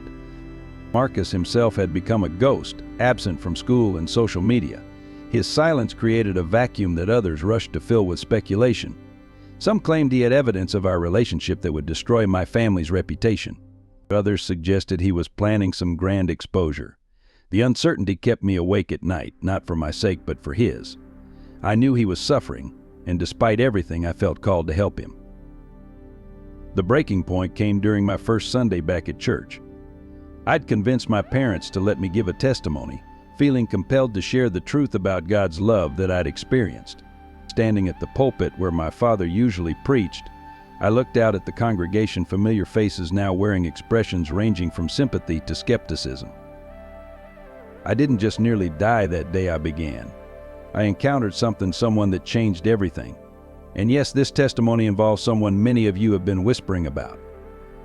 Speaker 1: Marcus himself had become a ghost, absent from school and social media. His silence created a vacuum that others rushed to fill with speculation. Some claimed he had evidence of our relationship that would destroy my family's reputation. Others suggested he was planning some grand exposure. The uncertainty kept me awake at night, not for my sake but for his. I knew he was suffering, and despite everything, I felt called to help him. The breaking point came during my first Sunday back at church. I'd convinced my parents to let me give a testimony, feeling compelled to share the truth about God's love that I'd experienced. Standing at the pulpit where my father usually preached, I looked out at the congregation, familiar faces now wearing expressions ranging from sympathy to skepticism. I didn't just nearly die that day, I began. I encountered someone that changed everything. And yes, this testimony involves someone many of you have been whispering about.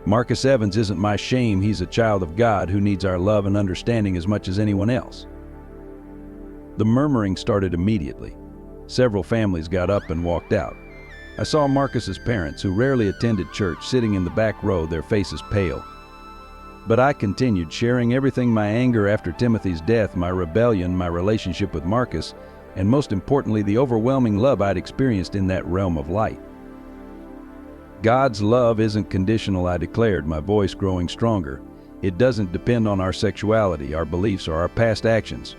Speaker 1: Marcus Evans isn't my shame. He's a child of God who needs our love and understanding as much as anyone else. The murmuring started immediately. Several families got up and walked out. I saw Marcus's parents, who rarely attended church, sitting in the back row, their faces pale. But I continued, sharing everything: my anger after Timothy's death, my rebellion, my relationship with Marcus, and most importantly, the overwhelming love I'd experienced in that realm of light. God's love isn't conditional, I declared, my voice growing stronger. It doesn't depend on our sexuality, our beliefs, or our past actions.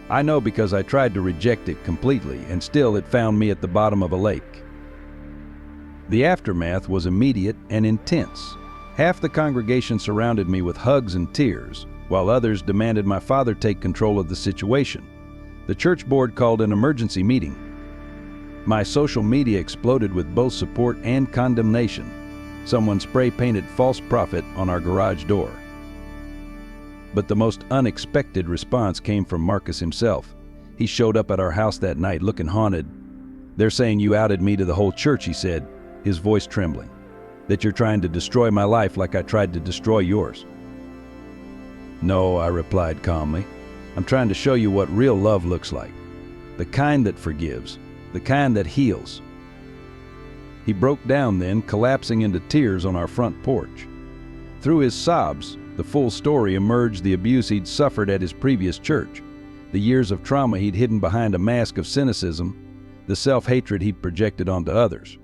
Speaker 1: I know because I tried to reject it completely, and still it found me at the bottom of a lake. The aftermath was immediate and intense. Half the congregation surrounded me with hugs and tears, while others demanded my father take control of the situation. The church board called an emergency meeting. My social media exploded with both support and condemnation. Someone spray-painted "false prophet" on our garage door. But the most unexpected response came from Marcus himself. He showed up at our house that night looking haunted. "They're saying you outed me to the whole church," he said, his voice trembling. "That you're trying to destroy my life like I tried to destroy yours." "No," I replied calmly. "I'm trying to show you what real love looks like. The kind that forgives, the kind that heals." He broke down then, collapsing into tears on our front porch. Through his sobs, the full story emerged: the abuse he'd suffered at his previous church, the years of trauma he'd hidden behind a mask of cynicism, the self-hatred he'd projected onto others.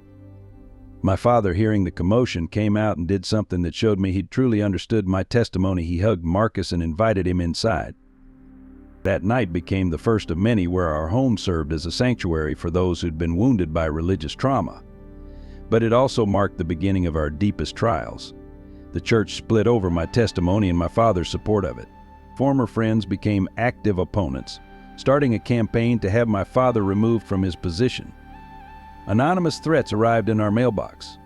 Speaker 1: My father, hearing the commotion, came out and did something that showed me he'd truly understood my testimony. He hugged Marcus and invited him inside. That night became the first of many where our home served as a sanctuary for those who'd been wounded by religious trauma. But it also marked the beginning of our deepest trials. The church split over my testimony and my father's support of it. Former friends became active opponents, starting a campaign to have my father removed from his position. Anonymous threats arrived in our mailbox.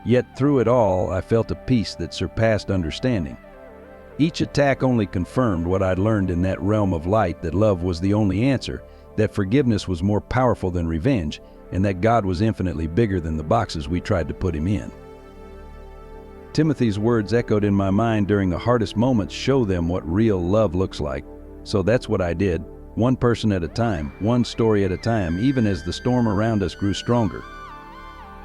Speaker 1: Yet through it all, I felt a peace that surpassed understanding. Each attack only confirmed what I'd learned in that realm of light: that love was the only answer, that forgiveness was more powerful than revenge, and that God was infinitely bigger than the boxes we tried to put him in. Timothy's words echoed in my mind during the hardest moments. Show them what real love looks like. So that's what I did, one person at a time, one story at a time, even as the storm around us grew stronger.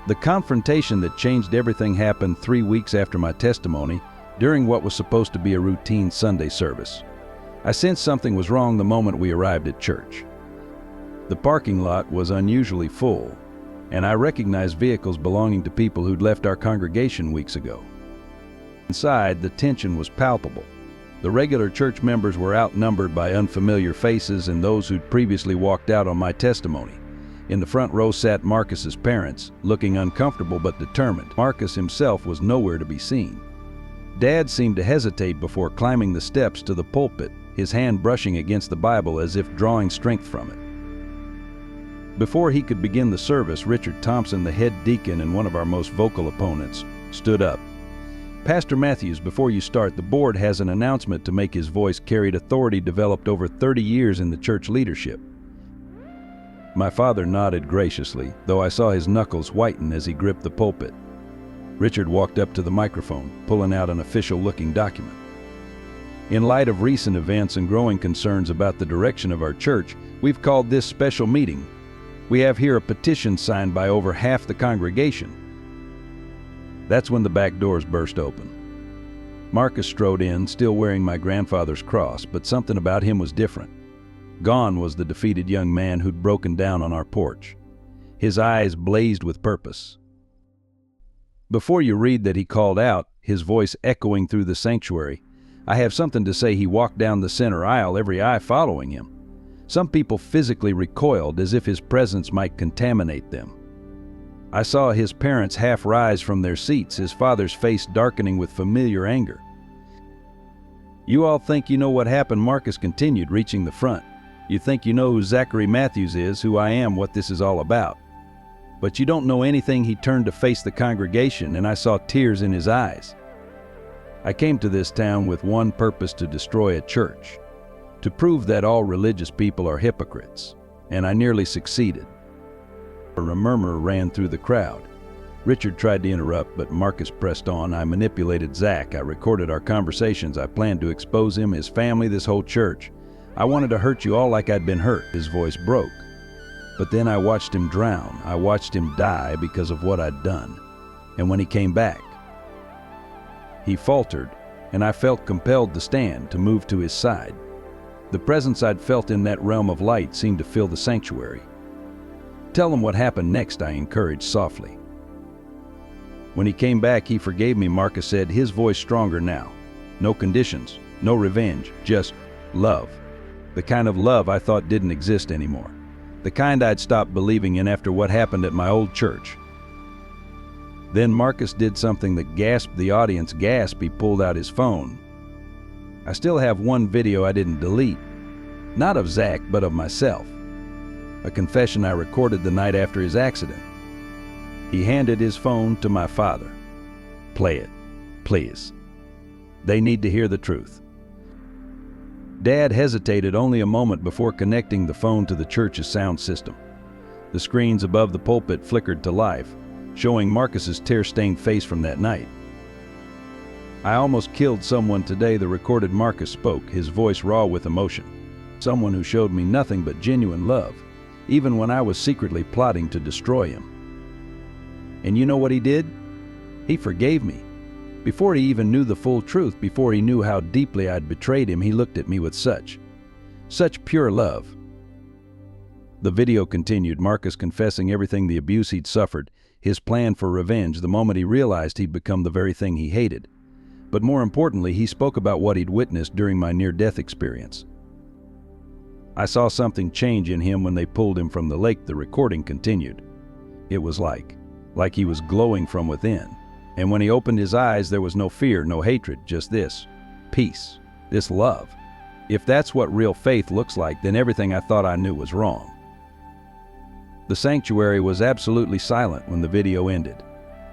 Speaker 1: The confrontation that changed everything happened 3 weeks after my testimony, during what was supposed to be a routine Sunday service. I sensed something was wrong the moment we arrived at church. The parking lot was unusually full, and I recognized vehicles belonging to people who'd left our congregation weeks ago. Inside, the tension was palpable. The regular church members were outnumbered by unfamiliar faces and those who'd previously walked out on my testimony. In the front row sat Marcus's parents, looking uncomfortable but determined. Marcus himself was nowhere to be seen. Dad seemed to hesitate before climbing the steps to the pulpit, his hand brushing against the Bible as if drawing strength from it. Before he could begin the service, Richard Thompson, the head deacon and one of our most vocal opponents, stood up. "Pastor Matthews, before you start, the board has an announcement to make." His voice carried authority developed over 30 years in the church leadership. My father nodded graciously, though I saw his knuckles whiten as he gripped the pulpit. Richard walked up to the microphone, pulling out an official-looking document. "In light of recent events and growing concerns about the direction of our church, we've called this special meeting. We have here a petition signed by over half the congregation." That's when the back doors burst open. Marcus strode in, still wearing my grandfather's cross, but something about him was different. Gone was the defeated young man who'd broken down on our porch. His eyes blazed with purpose. Before you read that he called out, his voice echoing through the sanctuary, "I have something to say." He walked down the center aisle, every eye following him. Some people physically recoiled as if his presence might contaminate them. I saw his parents half rise from their seats, his father's face darkening with familiar anger. "You all think you know what happened," Marcus continued, reaching the front. "You think you know who Zachary Matthews is, who I am, what this is all about. But you don't know anything." He turned to face the congregation, and I saw tears in his eyes. "I came to this town with one purpose: to destroy a church, to prove that all religious people are hypocrites, and I nearly succeeded." A murmur ran through the crowd. Richard tried to interrupt, but Marcus pressed on. "I manipulated Zach. I recorded our conversations. I planned to expose him, his family, this whole church. I wanted to hurt you all like I'd been hurt." His voice broke. "But then I watched him drown. I watched him die because of what I'd done. And when he came back," he faltered, and I felt compelled to stand, to move to his side. The presence I'd felt in that realm of light seemed to fill the sanctuary. "Tell him what happened next," I encouraged softly. "When he came back, he forgave me," Marcus said, his voice stronger now. "No conditions, no revenge, just love. The kind of love I thought didn't exist anymore. The kind I'd stopped believing in after what happened at my old church." Then Marcus did something that gasped the audience. He pulled out his phone. I still have one video I didn't delete. Not of Zach, but of myself. A confession I recorded the night after his accident. He handed his phone to my father. "Play it, please. They need to hear the truth." Dad hesitated only a moment before connecting the phone to the church's sound system. The screens above the pulpit flickered to life, showing Marcus's tear-stained face from that night. "I almost killed someone today," the recorded Marcus spoke, his voice raw with emotion. "Someone who showed me nothing but genuine love, even when I was secretly plotting to destroy him. And you know what he did? He forgave me. Before he even knew the full truth, before he knew how deeply I'd betrayed him, he looked at me with such pure love." The video continued, Marcus confessing everything, the abuse he'd suffered, his plan for revenge, the moment he realized he'd become the very thing he hated. But more importantly, he spoke about what he'd witnessed during my near-death experience. "I saw something change in him when they pulled him from the lake," the recording continued. "It was like he was glowing from within. And when he opened his eyes, there was no fear, no hatred, just this peace, this love. If that's what real faith looks like, then everything I thought I knew was wrong." The sanctuary was absolutely silent when the video ended.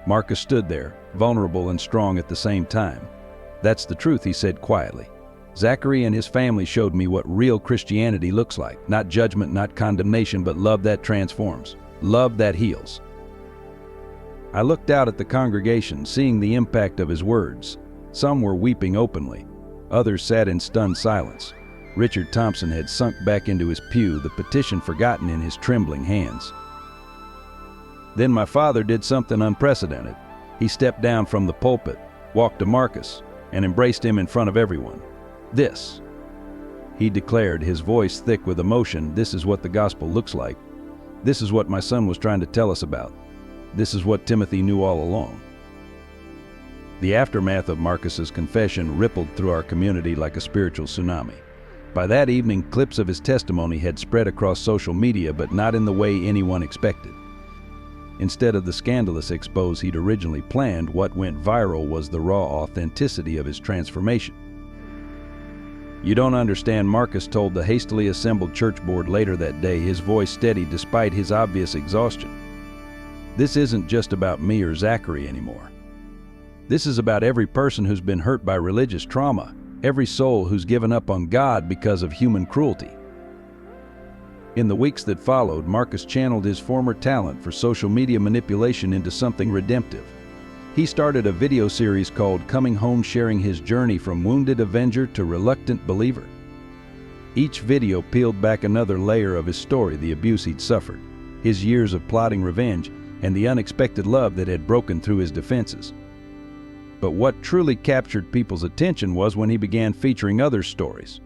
Speaker 1: Marcus stood there, vulnerable and strong at the same time. "That's the truth," he said quietly. "Zachary and his family showed me what real Christianity looks like. Not judgment, not condemnation, but love that transforms. Love that heals." I looked out at the congregation, seeing the impact of his words. Some were weeping openly. Others sat in stunned silence. Richard Thompson had sunk back into his pew, the petition forgotten in his trembling hands. Then my father did something unprecedented. He stepped down from the pulpit, walked to Marcus, and embraced him in front of everyone. "This," he declared, his voice thick with emotion, "this is what the gospel looks like. This is what my son was trying to tell us about. This is what Timothy knew all along." The aftermath of Marcus's confession rippled through our community like a spiritual tsunami. By that evening, clips of his testimony had spread across social media, but not in the way anyone expected. Instead of the scandalous expose he'd originally planned, what went viral was the raw authenticity of his transformation. "You don't understand," Marcus told the hastily assembled church board later that day, his voice steady despite his obvious exhaustion. "This isn't just about me or Zachary anymore. This is about every person who's been hurt by religious trauma, every soul who's given up on God because of human cruelty." In the weeks that followed, Marcus channeled his former talent for social media manipulation into something redemptive. He started a video series called Coming Home, sharing his journey from wounded avenger to reluctant believer. Each video peeled back another layer of his story, the abuse he'd suffered, his years of plotting revenge, and the unexpected love that had broken through his defenses. But what truly captured people's attention was when he began featuring other stories.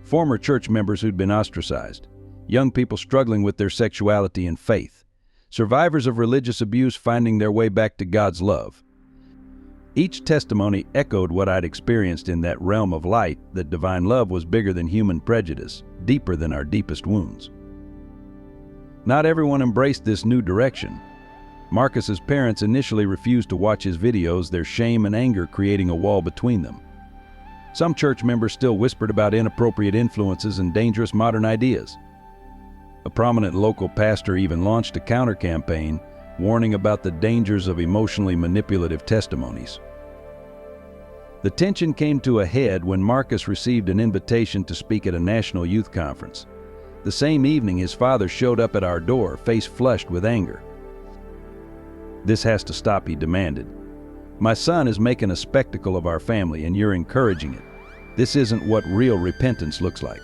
Speaker 1: Former church members who'd been ostracized, young people struggling with their sexuality and faith, survivors of religious abuse finding their way back to God's love. Each testimony echoed what I'd experienced in that realm of light, that divine love was bigger than human prejudice, deeper than our deepest wounds. Not everyone embraced this new direction. Marcus's parents initially refused to watch his videos, their shame and anger creating a wall between them. Some church members still whispered about inappropriate influences and dangerous modern ideas. A prominent local pastor even launched a counter-campaign, warning about the dangers of emotionally manipulative testimonies. The tension came to a head when Marcus received an invitation to speak at a national youth conference. The same evening, his father showed up at our door, face flushed with anger. "This has to stop," he demanded. "My son is making a spectacle of our family, and you're encouraging it. This isn't what real repentance looks like."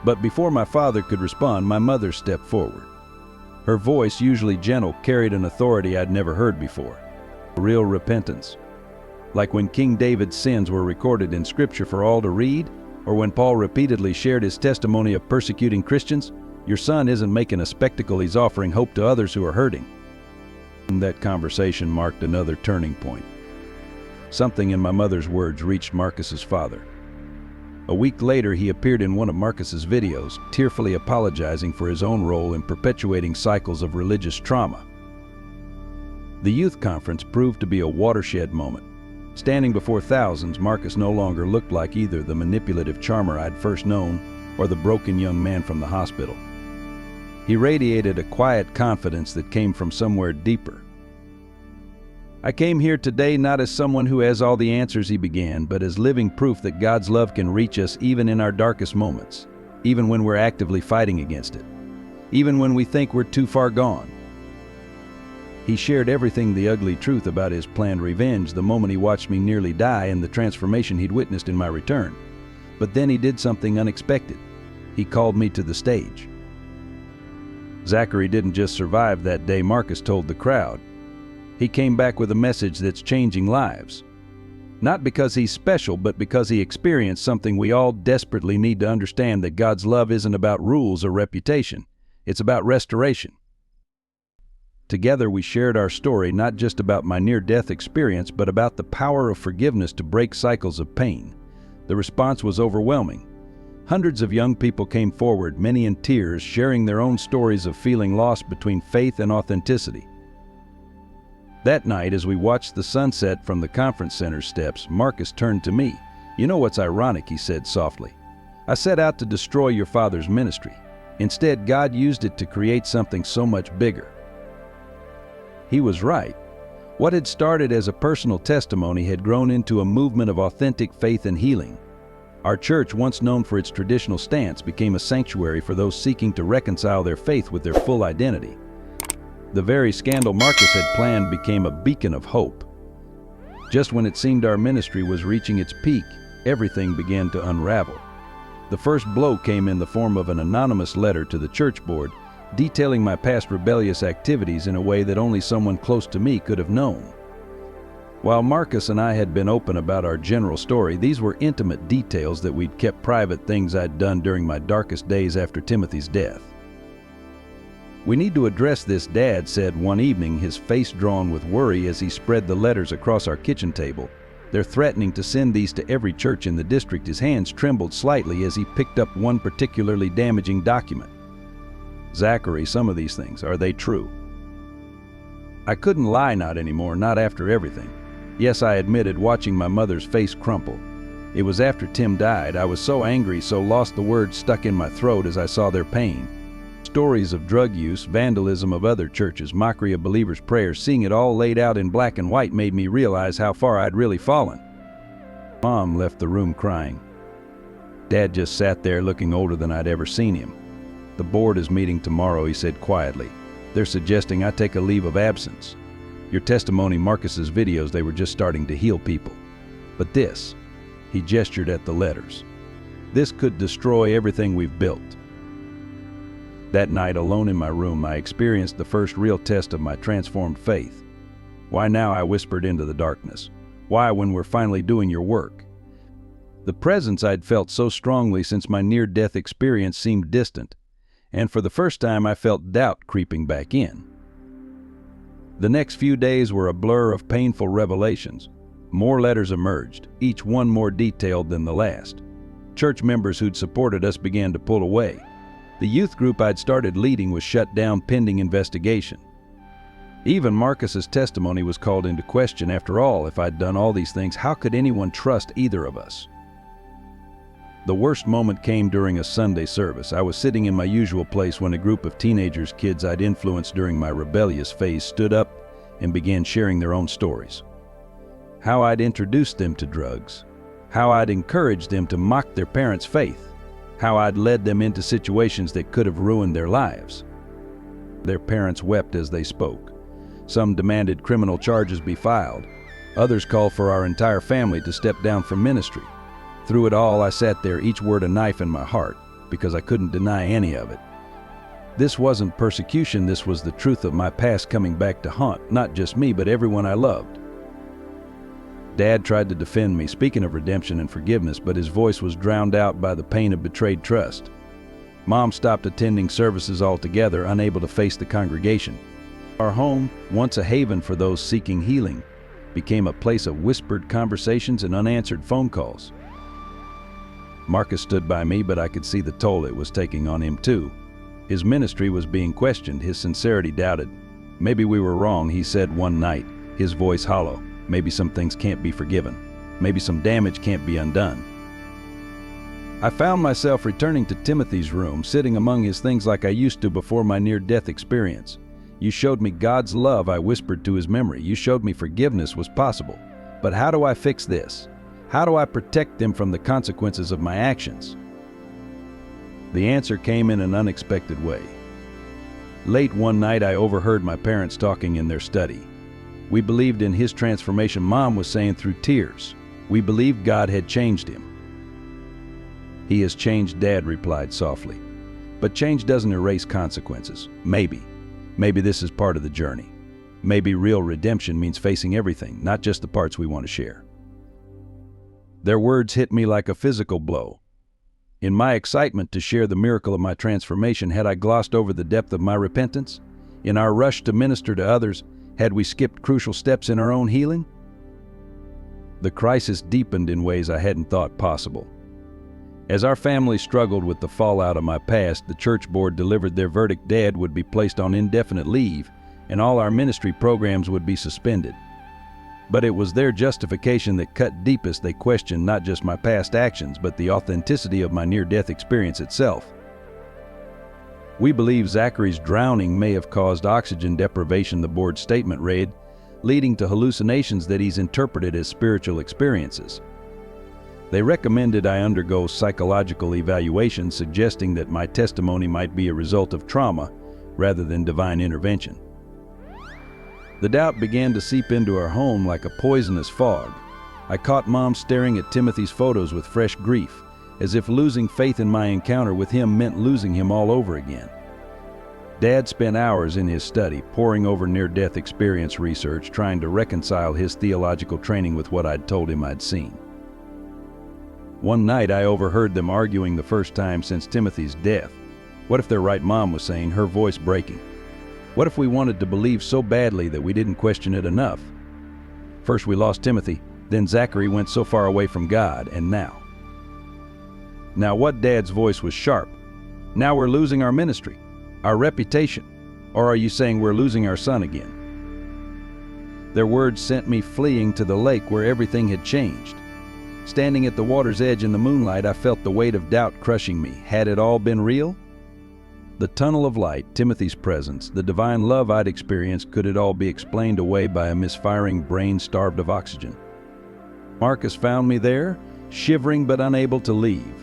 Speaker 1: But before my father could respond, my mother stepped forward. Her voice, usually gentle, carried an authority I'd never heard before. Real repentance. Like when King David's sins were recorded in Scripture for all to read, or when Paul repeatedly shared his testimony of persecuting Christians, your son isn't making a spectacle, he's offering hope to others who are hurting. That conversation marked another turning point. Something in my mother's words reached Marcus's father. A week later, he appeared in one of Marcus's videos, tearfully apologizing for his own role in perpetuating cycles of religious trauma. The youth conference proved to be a watershed moment. Standing before thousands, Marcus no longer looked like either the manipulative charmer I'd first known or the broken young man from the hospital. He radiated a quiet confidence that came from somewhere deeper. "I came here today not as someone who has all the answers," he began, "but as living proof that God's love can reach us even in our darkest moments, even when we're actively fighting against it, even when we think we're too far gone." He shared everything, the ugly truth about his planned revenge, the moment he watched me nearly die, and the transformation he'd witnessed in my return. But then he did something unexpected. He called me to the stage. Zachary didn't just survive that day, Marcus told the crowd. He came back with a message that's changing lives. Not because he's special, but because he experienced something we all desperately need to understand, that God's love isn't about rules or reputation. It's about restoration. Together we shared our story, not just about my near-death experience, but about the power of forgiveness to break cycles of pain. The response was overwhelming. Hundreds of young people came forward, many in tears, sharing their own stories of feeling lost between faith and authenticity. That night, as we watched the sunset from the conference center steps, Marcus turned to me. "You know what's ironic," he said softly. "I set out to destroy your father's ministry. Instead, God used it to create something so much bigger." He was right. What had started as a personal testimony had grown into a movement of authentic faith and healing. Our church, once known for its traditional stance, became a sanctuary for those seeking to reconcile their faith with their full identity. The very scandal Marcus had planned became a beacon of hope. Just when it seemed our ministry was reaching its peak, everything began to unravel. The first blow came in the form of an anonymous letter to the church board detailing my past rebellious activities in a way that only someone close to me could have known. While Marcus and I had been open about our general story, these were intimate details that we'd kept private, things I'd done during my darkest days after Timothy's death. "We need to address this," Dad said one evening, his face drawn with worry as he spread the letters across our kitchen table. "They're threatening to send these to every church in the district." His hands trembled slightly as he picked up one particularly damaging document. "Zachary, some of these things, are they true?" I couldn't lie, not anymore, not after everything. Yes, I admitted, watching my mother's face crumple. It was after Tim died. I was so angry, so lost, the words stuck in my throat as I saw their pain. Stories of drug use, vandalism of other churches, mockery of believers' prayers, seeing it all laid out in black and white made me realize how far I'd really fallen. Mom left the room crying. Dad just sat there looking older than I'd ever seen him. "The board is meeting tomorrow," he said quietly. "They're suggesting I take a leave of absence. Your testimony, Marcus's videos, they were just starting to heal people. But this," he gestured at the letters, "this could destroy everything we've built." That night, alone in my room, I experienced the first real test of my transformed faith. "Why now?" I whispered into the darkness. "Why, when we're finally doing your work?" The presence I'd felt so strongly since my near-death experience seemed distant, and for the first time I felt doubt creeping back in. The next few days were a blur of painful revelations. More letters emerged, each one more detailed than the last. Church members who'd supported us began to pull away. The youth group I'd started leading was shut down pending investigation. Even Marcus's testimony was called into question. After all, if I'd done all these things, how could anyone trust either of us? The worst moment came during a Sunday service. I was sitting in my usual place when a group of teenagers, kids I'd influenced during my rebellious phase, stood up and began sharing their own stories. How I'd introduced them to drugs, how I'd encouraged them to mock their parents' faith, how I'd led them into situations that could have ruined their lives. Their parents wept as they spoke. Some demanded criminal charges be filed. Others called for our entire family to step down from ministry. Through it all, I sat there, each word a knife in my heart, because I couldn't deny any of it. This wasn't persecution, this was the truth of my past coming back to haunt not just me, but everyone I loved. Dad tried to defend me, speaking of redemption and forgiveness, but his voice was drowned out by the pain of betrayed trust. Mom stopped attending services altogether, unable to face the congregation. Our home, once a haven for those seeking healing, became a place of whispered conversations and unanswered phone calls. Marcus stood by me, but I could see the toll it was taking on him too. His ministry was being questioned, his sincerity doubted. "Maybe we were wrong," he said one night, his voice hollow. "Maybe some things can't be forgiven. Maybe some damage can't be undone." I found myself returning to Timothy's room, sitting among his things like I used to before my near-death experience. "You showed me God's love," I whispered to his memory. "You showed me forgiveness was possible. But how do I fix this? How do I protect them from the consequences of my actions?" The answer came in an unexpected way. Late one night, I overheard my parents talking in their study. "We believed in his transformation," Mom was saying through tears. "We believed God had changed him." "He has changed," Dad replied softly. "But change doesn't erase consequences. Maybe this is part of the journey. Maybe real redemption means facing everything, not just the parts we want to share." Their words hit me like a physical blow. In my excitement to share the miracle of my transformation, had I glossed over the depth of my repentance? In our rush to minister to others, had we skipped crucial steps in our own healing? The crisis deepened in ways I hadn't thought possible. As our family struggled with the fallout of my past, the church board delivered their verdict. Dad would be placed on indefinite leave, and all our ministry programs would be suspended. But it was their justification that cut deepest. They questioned not just my past actions, but the authenticity of my near-death experience itself. "We believe Zachary's drowning may have caused oxygen deprivation," the board statement read, "leading to hallucinations that he's interpreted as spiritual experiences." They recommended I undergo psychological evaluation, suggesting that my testimony might be a result of trauma rather than divine intervention. The doubt began to seep into our home like a poisonous fog. I caught Mom staring at Timothy's photos with fresh grief, as if losing faith in my encounter with him meant losing him all over again. Dad spent hours in his study, poring over near-death experience research, trying to reconcile his theological training with what I'd told him I'd seen. One night I overheard them arguing the first time since Timothy's death. What if their right mom was saying, her voice breaking? What if we wanted to believe so badly that we didn't question it enough? First we lost Timothy, then Zachary went so far away from God, and now. Now what Dad's voice was sharp. Now we're losing our ministry, our reputation, or are you saying we're losing our son again? Their words sent me fleeing to the lake where everything had changed. Standing at the water's edge in the moonlight, I felt the weight of doubt crushing me. Had it all been real? The tunnel of light, Timothy's presence, the divine love I'd experienced, could it all be explained away by a misfiring brain starved of oxygen? Marcus found me there, shivering but unable to leave.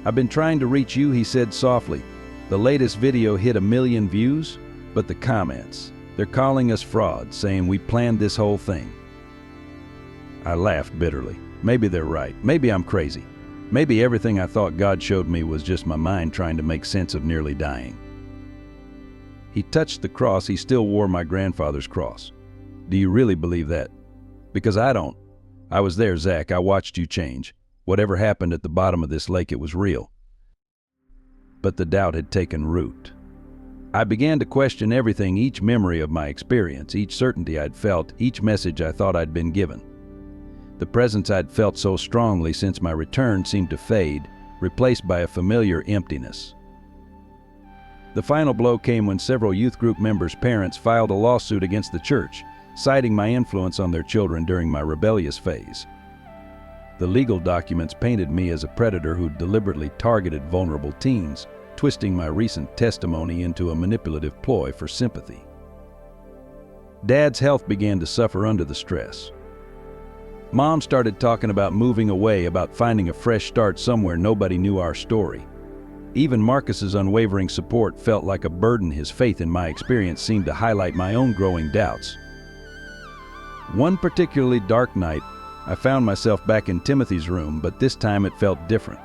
Speaker 1: I've been trying to reach you, he said softly. The latest video hit 1 million views, but the comments, they're calling us frauds, saying we planned this whole thing. I laughed bitterly. Maybe they're right. Maybe I'm crazy. Maybe everything I thought God showed me was just my mind trying to make sense of nearly dying. He touched the cross. He still wore my grandfather's cross. Do you really believe that? Because I don't. I was there, Zach. I watched you change. Whatever happened at the bottom of this lake, it was real. But the doubt had taken root. I began to question everything, each memory of my experience, each certainty I'd felt, each message I thought I'd been given. The presence I'd felt so strongly since my return seemed to fade, replaced by a familiar emptiness. The final blow came when several youth group members' parents filed a lawsuit against the church, citing my influence on their children during my rebellious phase. The legal documents painted me as a predator who deliberately targeted vulnerable teens, twisting my recent testimony into a manipulative ploy for sympathy. Dad's health began to suffer under the stress. Mom started talking about moving away, about finding a fresh start somewhere nobody knew our story. Even Marcus's unwavering support felt like a burden. His faith in my experience seemed to highlight my own growing doubts. One particularly dark night, I found myself back in Timothy's room, but this time it felt different.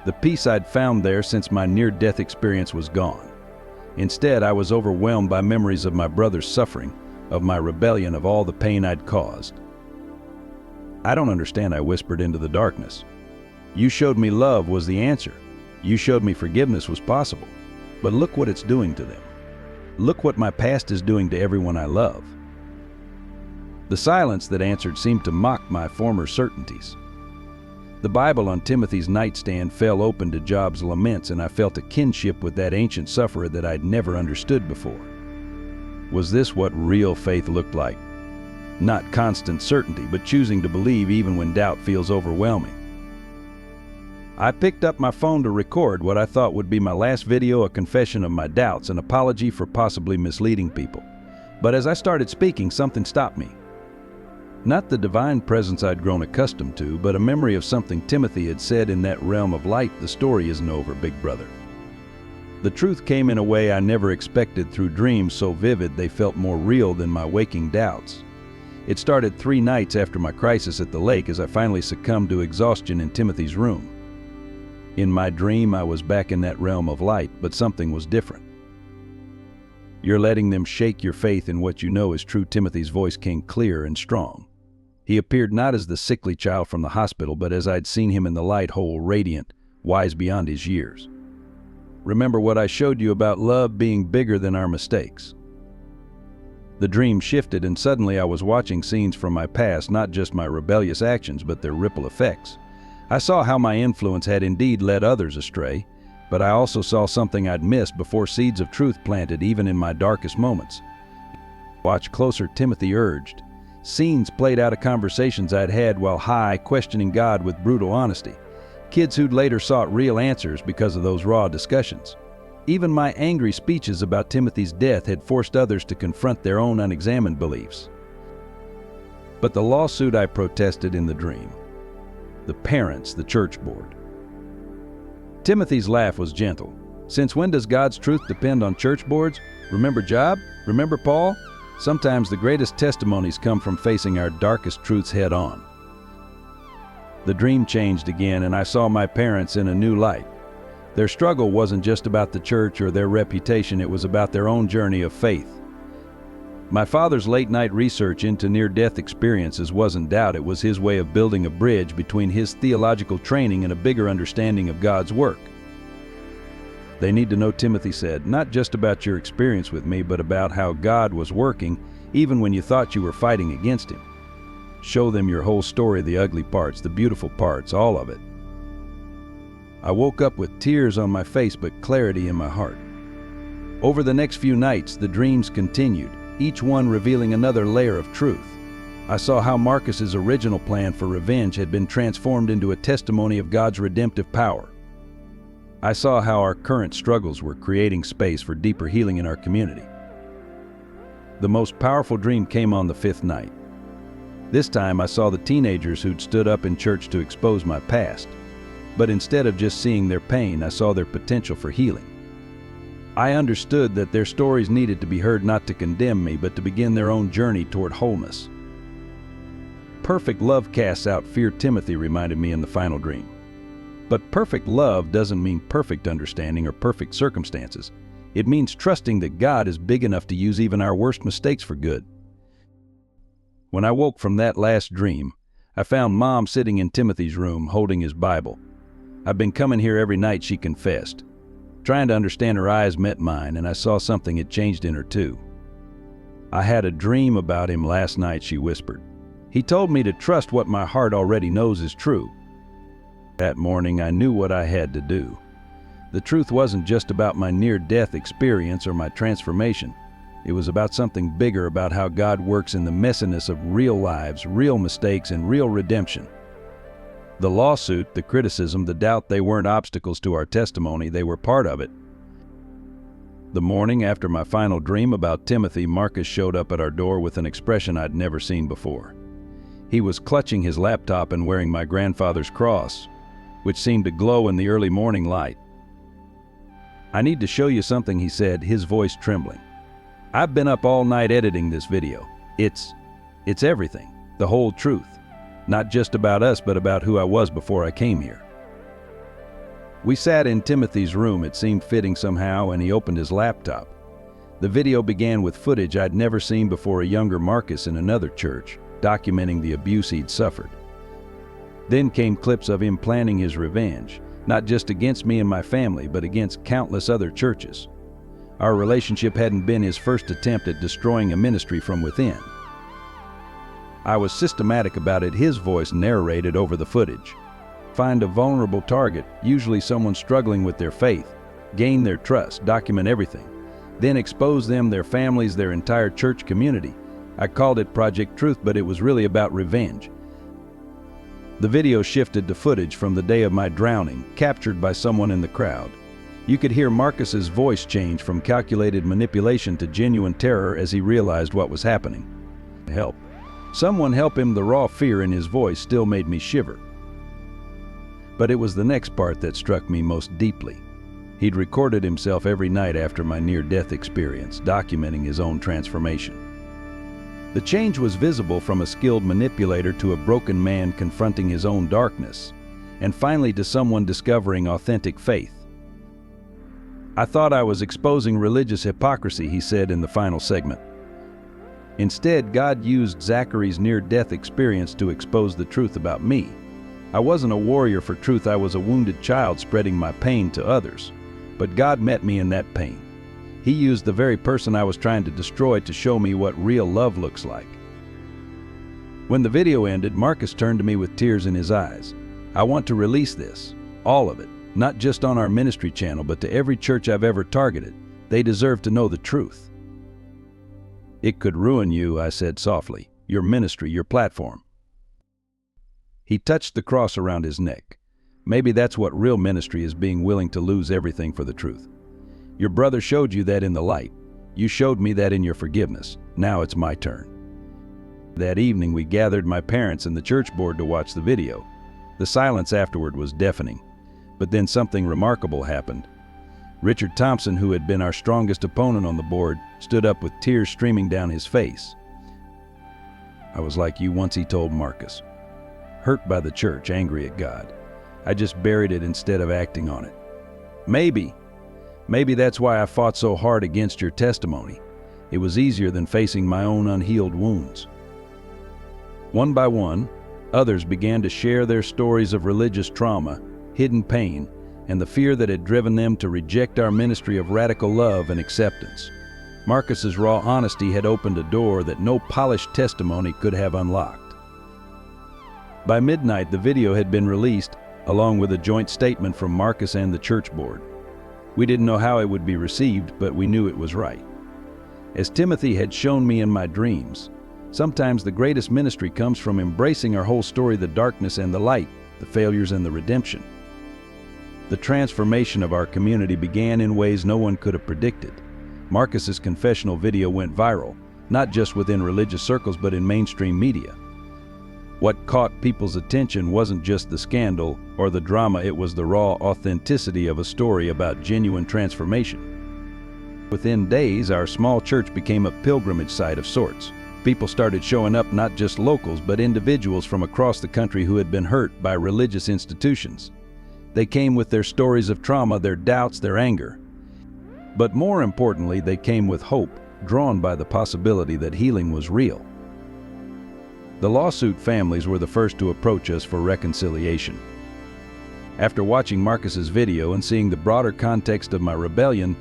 Speaker 1: The peace I'd found there since my near-death experience was gone. Instead, I was overwhelmed by memories of my brother's suffering, of my rebellion, of all the pain I'd caused. I don't understand, I whispered into the darkness. You showed me love was the answer. You showed me forgiveness was possible. But look what it's doing to them. Look what my past is doing to everyone I love. The silence that answered seemed to mock my former certainties. The Bible on Timothy's nightstand fell open to Job's laments, and I felt a kinship with that ancient sufferer that I'd never understood before. Was this what real faith looked like? Not constant certainty, but choosing to believe even when doubt feels overwhelming. I picked up my phone to record what I thought would be my last video, a confession of my doubts, an apology for possibly misleading people. But as I started speaking, something stopped me. Not the divine presence I'd grown accustomed to, but a memory of something Timothy had said in that realm of light. The story isn't over, big brother. The truth came in a way I never expected, through dreams so vivid they felt more real than my waking doubts. It started 3 nights after my crisis at the lake, as I finally succumbed to exhaustion in Timothy's room. In my dream, I was back in that realm of light, but something was different. You're letting them shake your faith in what you know is true. Timothy's voice came clear and strong. He appeared not as the sickly child from the hospital, but as I'd seen him in the light, whole, radiant, wise beyond his years. Remember what I showed you about love being bigger than our mistakes? The dream shifted, and suddenly I was watching scenes from my past, not just my rebellious actions, but their ripple effects. I saw how my influence had indeed led others astray, but I also saw something I'd missed before, seeds of truth planted even in my darkest moments. Watch closer, Timothy urged. Scenes played out of conversations I'd had while high, questioning God with brutal honesty. Kids who'd later sought real answers because of those raw discussions. Even my angry speeches about Timothy's death had forced others to confront their own unexamined beliefs. But the lawsuit I protested in the dream. The parents, the church board. Timothy's laugh was gentle. Since when does God's truth depend on church boards? Remember Job? Remember Paul? Sometimes the greatest testimonies come from facing our darkest truths head on. The dream changed again, and I saw my parents in a new light. Their struggle wasn't just about the church or their reputation, it was about their own journey of faith. My father's late-night research into near-death experiences wasn't doubt, it was his way of building a bridge between his theological training and a bigger understanding of God's work. They need to know, Timothy said, not just about your experience with me, but about how God was working even when you thought you were fighting against Him. Show them your whole story, the ugly parts, the beautiful parts, all of it. I woke up with tears on my face but clarity in my heart. Over the next few nights, the dreams continued, each one revealing another layer of truth. I saw how Marcus's original plan for revenge had been transformed into a testimony of God's redemptive power. I saw how our current struggles were creating space for deeper healing in our community. The most powerful dream came on the 5th night. This time I saw the teenagers who'd stood up in church to expose my past. But instead of just seeing their pain, I saw their potential for healing. I understood that their stories needed to be heard not to condemn me, but to begin their own journey toward wholeness. Perfect love casts out fear, Timothy reminded me in the final dream. But perfect love doesn't mean perfect understanding or perfect circumstances. It means trusting that God is big enough to use even our worst mistakes for good. When I woke from that last dream, I found Mom sitting in Timothy's room holding his Bible. "I've been coming here every night," she confessed. Trying to understand, her eyes met mine, and I saw something had changed in her too. "I had a dream about him last night," she whispered. "He told me to trust what my heart already knows is true." That morning I knew what I had to do. The truth wasn't just about my near-death experience or my transformation. It was about something bigger, about how God works in the messiness of real lives, real mistakes, and real redemption. The lawsuit, the criticism, the doubt, they weren't obstacles to our testimony, they were part of it. The morning after my final dream about Timothy, Marcus showed up at our door with an expression I'd never seen before. He was clutching his laptop and wearing my grandfather's cross, which seemed to glow in the early morning light. "I need to show you something," he said, his voice trembling. "I've been up all night editing this video. It's everything, the whole truth. Not just about us, but about who I was before I came here." We sat in Timothy's room. It seemed fitting somehow, and he opened his laptop. The video began with footage I'd never seen before, a younger Marcus in another church, documenting the abuse he'd suffered. Then came clips of him planning his revenge, not just against me and my family, but against countless other churches. Our relationship hadn't been his first attempt at destroying a ministry from within. I was systematic about it. His voice narrated over the footage. Find a vulnerable target, usually someone struggling with their faith, gain their trust, document everything, then expose them, their families, their entire church community. I called it Project Truth, but it was really about revenge. The video shifted to footage from the day of my drowning, captured by someone in the crowd. You could hear Marcus's voice change from calculated manipulation to genuine terror as he realized what was happening. Help. Someone help him. The raw fear in his voice still made me shiver. But it was the next part that struck me most deeply. He'd recorded himself every night after my near-death experience, documenting his own transformation. The change was visible, from a skilled manipulator to a broken man confronting his own darkness, and finally to someone discovering authentic faith. "I thought I was exposing religious hypocrisy," he said in the final segment. Instead, God used Zachary's near-death experience to expose the truth about me. I wasn't a warrior for truth. I was a wounded child spreading my pain to others. But God met me in that pain. He used the very person I was trying to destroy to show me what real love looks like. When the video ended, Marcus turned to me with tears in his eyes. "I want to release this, all of it, not just on our ministry channel, but to every church I've ever targeted. They deserve to know the truth." "It could ruin you," I said softly. "Your ministry, your platform." He touched the cross around his neck. "Maybe that's what real ministry is, being willing to lose everything for the truth. Your brother showed you that in the light. You showed me that in your forgiveness. Now it's my turn." That evening we gathered my parents and the church board to watch the video. The silence afterward was deafening. But then something remarkable happened. Richard Thompson, who had been our strongest opponent on the board, stood up with tears streaming down his face. "I was like you once," he told Marcus. "Hurt by the church, angry at God. I just buried it instead of acting on it. Maybe that's why I fought so hard against your testimony. It was easier than facing my own unhealed wounds." One by one, others began to share their stories of religious trauma, hidden pain, and the fear that had driven them to reject our ministry of radical love and acceptance. Marcus's raw honesty had opened a door that no polished testimony could have unlocked. By midnight, the video had been released, along with a joint statement from Marcus and the church board. We didn't know how it would be received, but we knew it was right. As Timothy had shown me in my dreams, sometimes the greatest ministry comes from embracing our whole story, the darkness and the light, the failures and the redemption. The transformation of our community began in ways no one could have predicted. Marcus's confessional video went viral, not just within religious circles but in mainstream media. What caught people's attention wasn't just the scandal or the drama, it was the raw authenticity of a story about genuine transformation. Within days, our small church became a pilgrimage site of sorts. People started showing up, not just locals, but individuals from across the country who had been hurt by religious institutions. They came with their stories of trauma, their doubts, their anger. But more importantly, they came with hope, drawn by the possibility that healing was real. The lawsuit families were the first to approach us for reconciliation. After watching Marcus's video and seeing the broader context of my rebellion,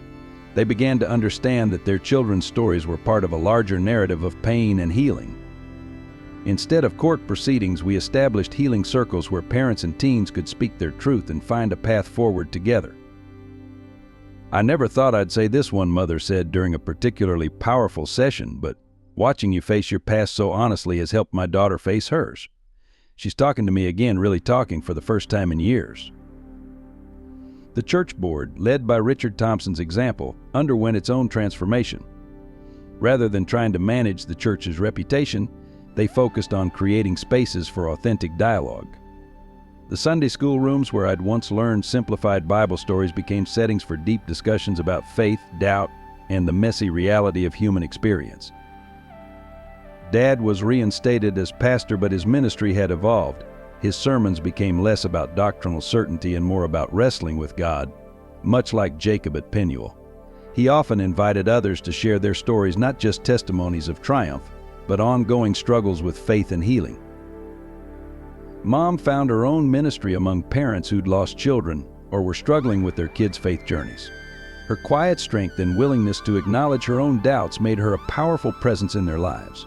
Speaker 1: they began to understand that their children's stories were part of a larger narrative of pain and healing. Instead of court proceedings, we established healing circles where parents and teens could speak their truth and find a path forward together. "I never thought I'd say this," one mother said during a particularly powerful session, "but watching you face your past so honestly has helped my daughter face hers. She's talking to me again, really talking for the first time in years." The church board, led by Richard Thompson's example, underwent its own transformation. Rather than trying to manage the church's reputation, they focused on creating spaces for authentic dialogue. The Sunday school rooms where I'd once learned simplified Bible stories became settings for deep discussions about faith, doubt, and the messy reality of human experience. Dad was reinstated as pastor, but his ministry had evolved. His sermons became less about doctrinal certainty and more about wrestling with God, much like Jacob at Peniel. He often invited others to share their stories, not just testimonies of triumph, but ongoing struggles with faith and healing. Mom found her own ministry among parents who'd lost children or were struggling with their kids' faith journeys. Her quiet strength and willingness to acknowledge her own doubts made her a powerful presence in their lives.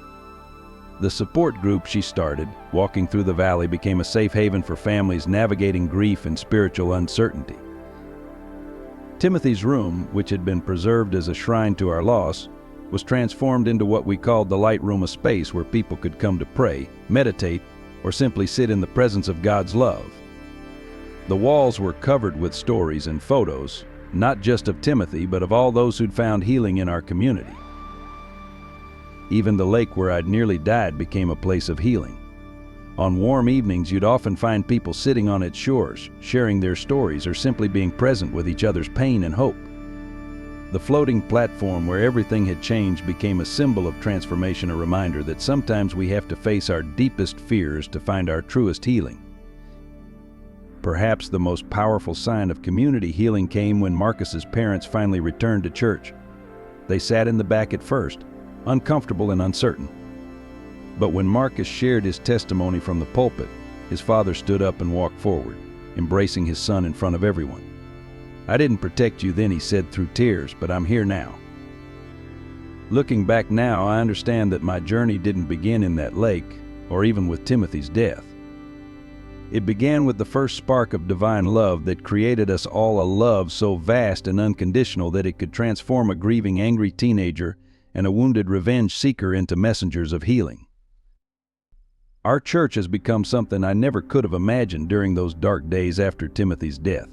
Speaker 1: The support group she started, Walking Through the Valley, became a safe haven for families navigating grief and spiritual uncertainty. Timothy's room, which had been preserved as a shrine to our loss, was transformed into what we called the Light Room, a space where people could come to pray, meditate, or simply sit in the presence of God's love. The walls were covered with stories and photos, not just of Timothy, but of all those who'd found healing in our community. Even the lake where I'd nearly died became a place of healing. On warm evenings, you'd often find people sitting on its shores, sharing their stories or simply being present with each other's pain and hope. The floating platform where everything had changed became a symbol of transformation, a reminder that sometimes we have to face our deepest fears to find our truest healing. Perhaps the most powerful sign of community healing came when Marcus's parents finally returned to church. They sat in the back at first, uncomfortable and uncertain. But when Marcus shared his testimony from the pulpit, his father stood up and walked forward, embracing his son in front of everyone. "I didn't protect you then," he said through tears, "but I'm here now." Looking back now, I understand that my journey didn't begin in that lake, or even with Timothy's death. It began with the first spark of divine love that created us all, a love so vast and unconditional that it could transform a grieving, angry teenager and a wounded revenge seeker into messengers of healing. Our church has become something I never could have imagined during those dark days after Timothy's death.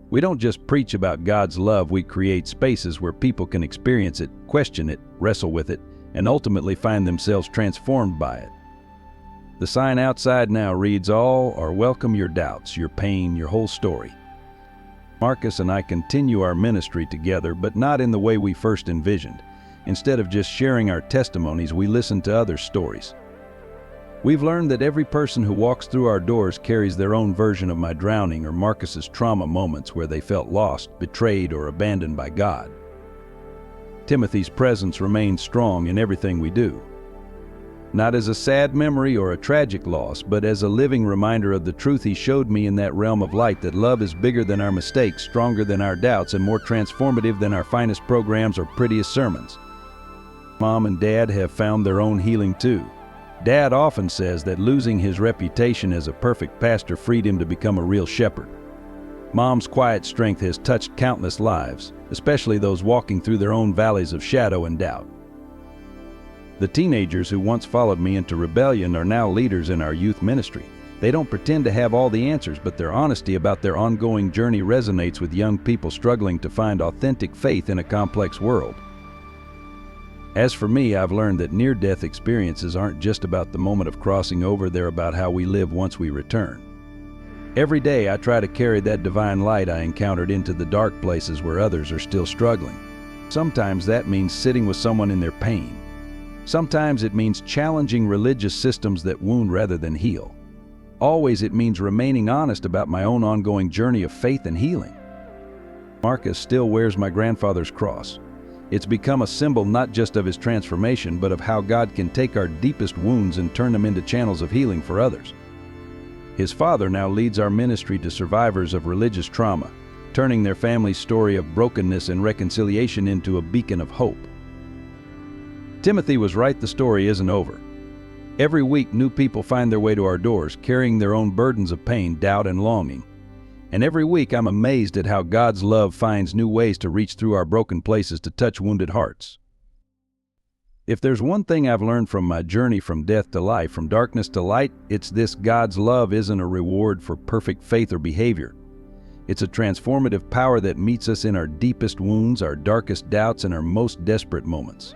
Speaker 1: We don't just preach about God's love, we create spaces where people can experience it, question it, wrestle with it, and ultimately find themselves transformed by it. The sign outside now reads, "All are welcome, your doubts, your pain, your whole story." Marcus and I continue our ministry together, but not in the way we first envisioned. Instead of just sharing our testimonies, we listen to others' stories. We've learned that every person who walks through our doors carries their own version of my drowning or Marcus's trauma moments where they felt lost, betrayed, or abandoned by God. Timothy's presence remains strong in everything we do. Not as a sad memory or a tragic loss, but as a living reminder of the truth he showed me in that realm of light, that love is bigger than our mistakes, stronger than our doubts, and more transformative than our finest programs or prettiest sermons. Mom and Dad have found their own healing too. Dad often says that losing his reputation as a perfect pastor freed him to become a real shepherd. Mom's quiet strength has touched countless lives, especially those walking through their own valleys of shadow and doubt. The teenagers who once followed me into rebellion are now leaders in our youth ministry. They don't pretend to have all the answers, but their honesty about their ongoing journey resonates with young people struggling to find authentic faith in a complex world. As for me, I've learned that near-death experiences aren't just about the moment of crossing over, they're about how we live once we return. Every day I try to carry that divine light I encountered into the dark places where others are still struggling. Sometimes that means sitting with someone in their pain. Sometimes it means challenging religious systems that wound rather than heal. Always it means remaining honest about my own ongoing journey of faith and healing. Marcus still wears my grandfather's cross. It's become a symbol not just of his transformation, but of how God can take our deepest wounds and turn them into channels of healing for others. His father now leads our ministry to survivors of religious trauma, turning their family's story of brokenness and reconciliation into a beacon of hope. Timothy was right, the story isn't over. Every week, new people find their way to our doors, carrying their own burdens of pain, doubt, and longing. And every week, I'm amazed at how God's love finds new ways to reach through our broken places to touch wounded hearts. If there's one thing I've learned from my journey from death to life, from darkness to light, it's this: God's love isn't a reward for perfect faith or behavior. It's a transformative power that meets us in our deepest wounds, our darkest doubts, and our most desperate moments.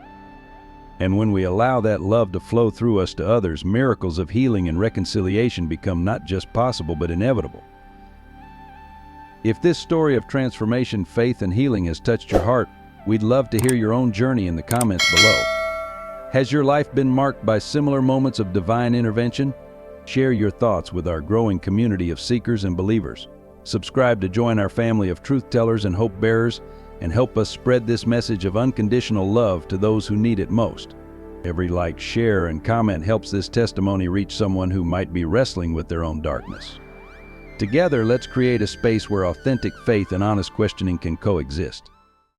Speaker 1: And when we allow that love to flow through us to others, miracles of healing and reconciliation become not just possible, but inevitable. If this story of transformation, faith, and healing has touched your heart, we'd love to hear your own journey in the comments below. Has your life been marked by similar moments of divine intervention? Share your thoughts with our growing community of seekers and believers. Subscribe to join our family of truth tellers and hope bearers, and help us spread this message of unconditional love to those who need it most. Every like, share, and comment helps this testimony reach someone who might be wrestling with their own darkness. Together, let's create a space where authentic faith and honest questioning can coexist.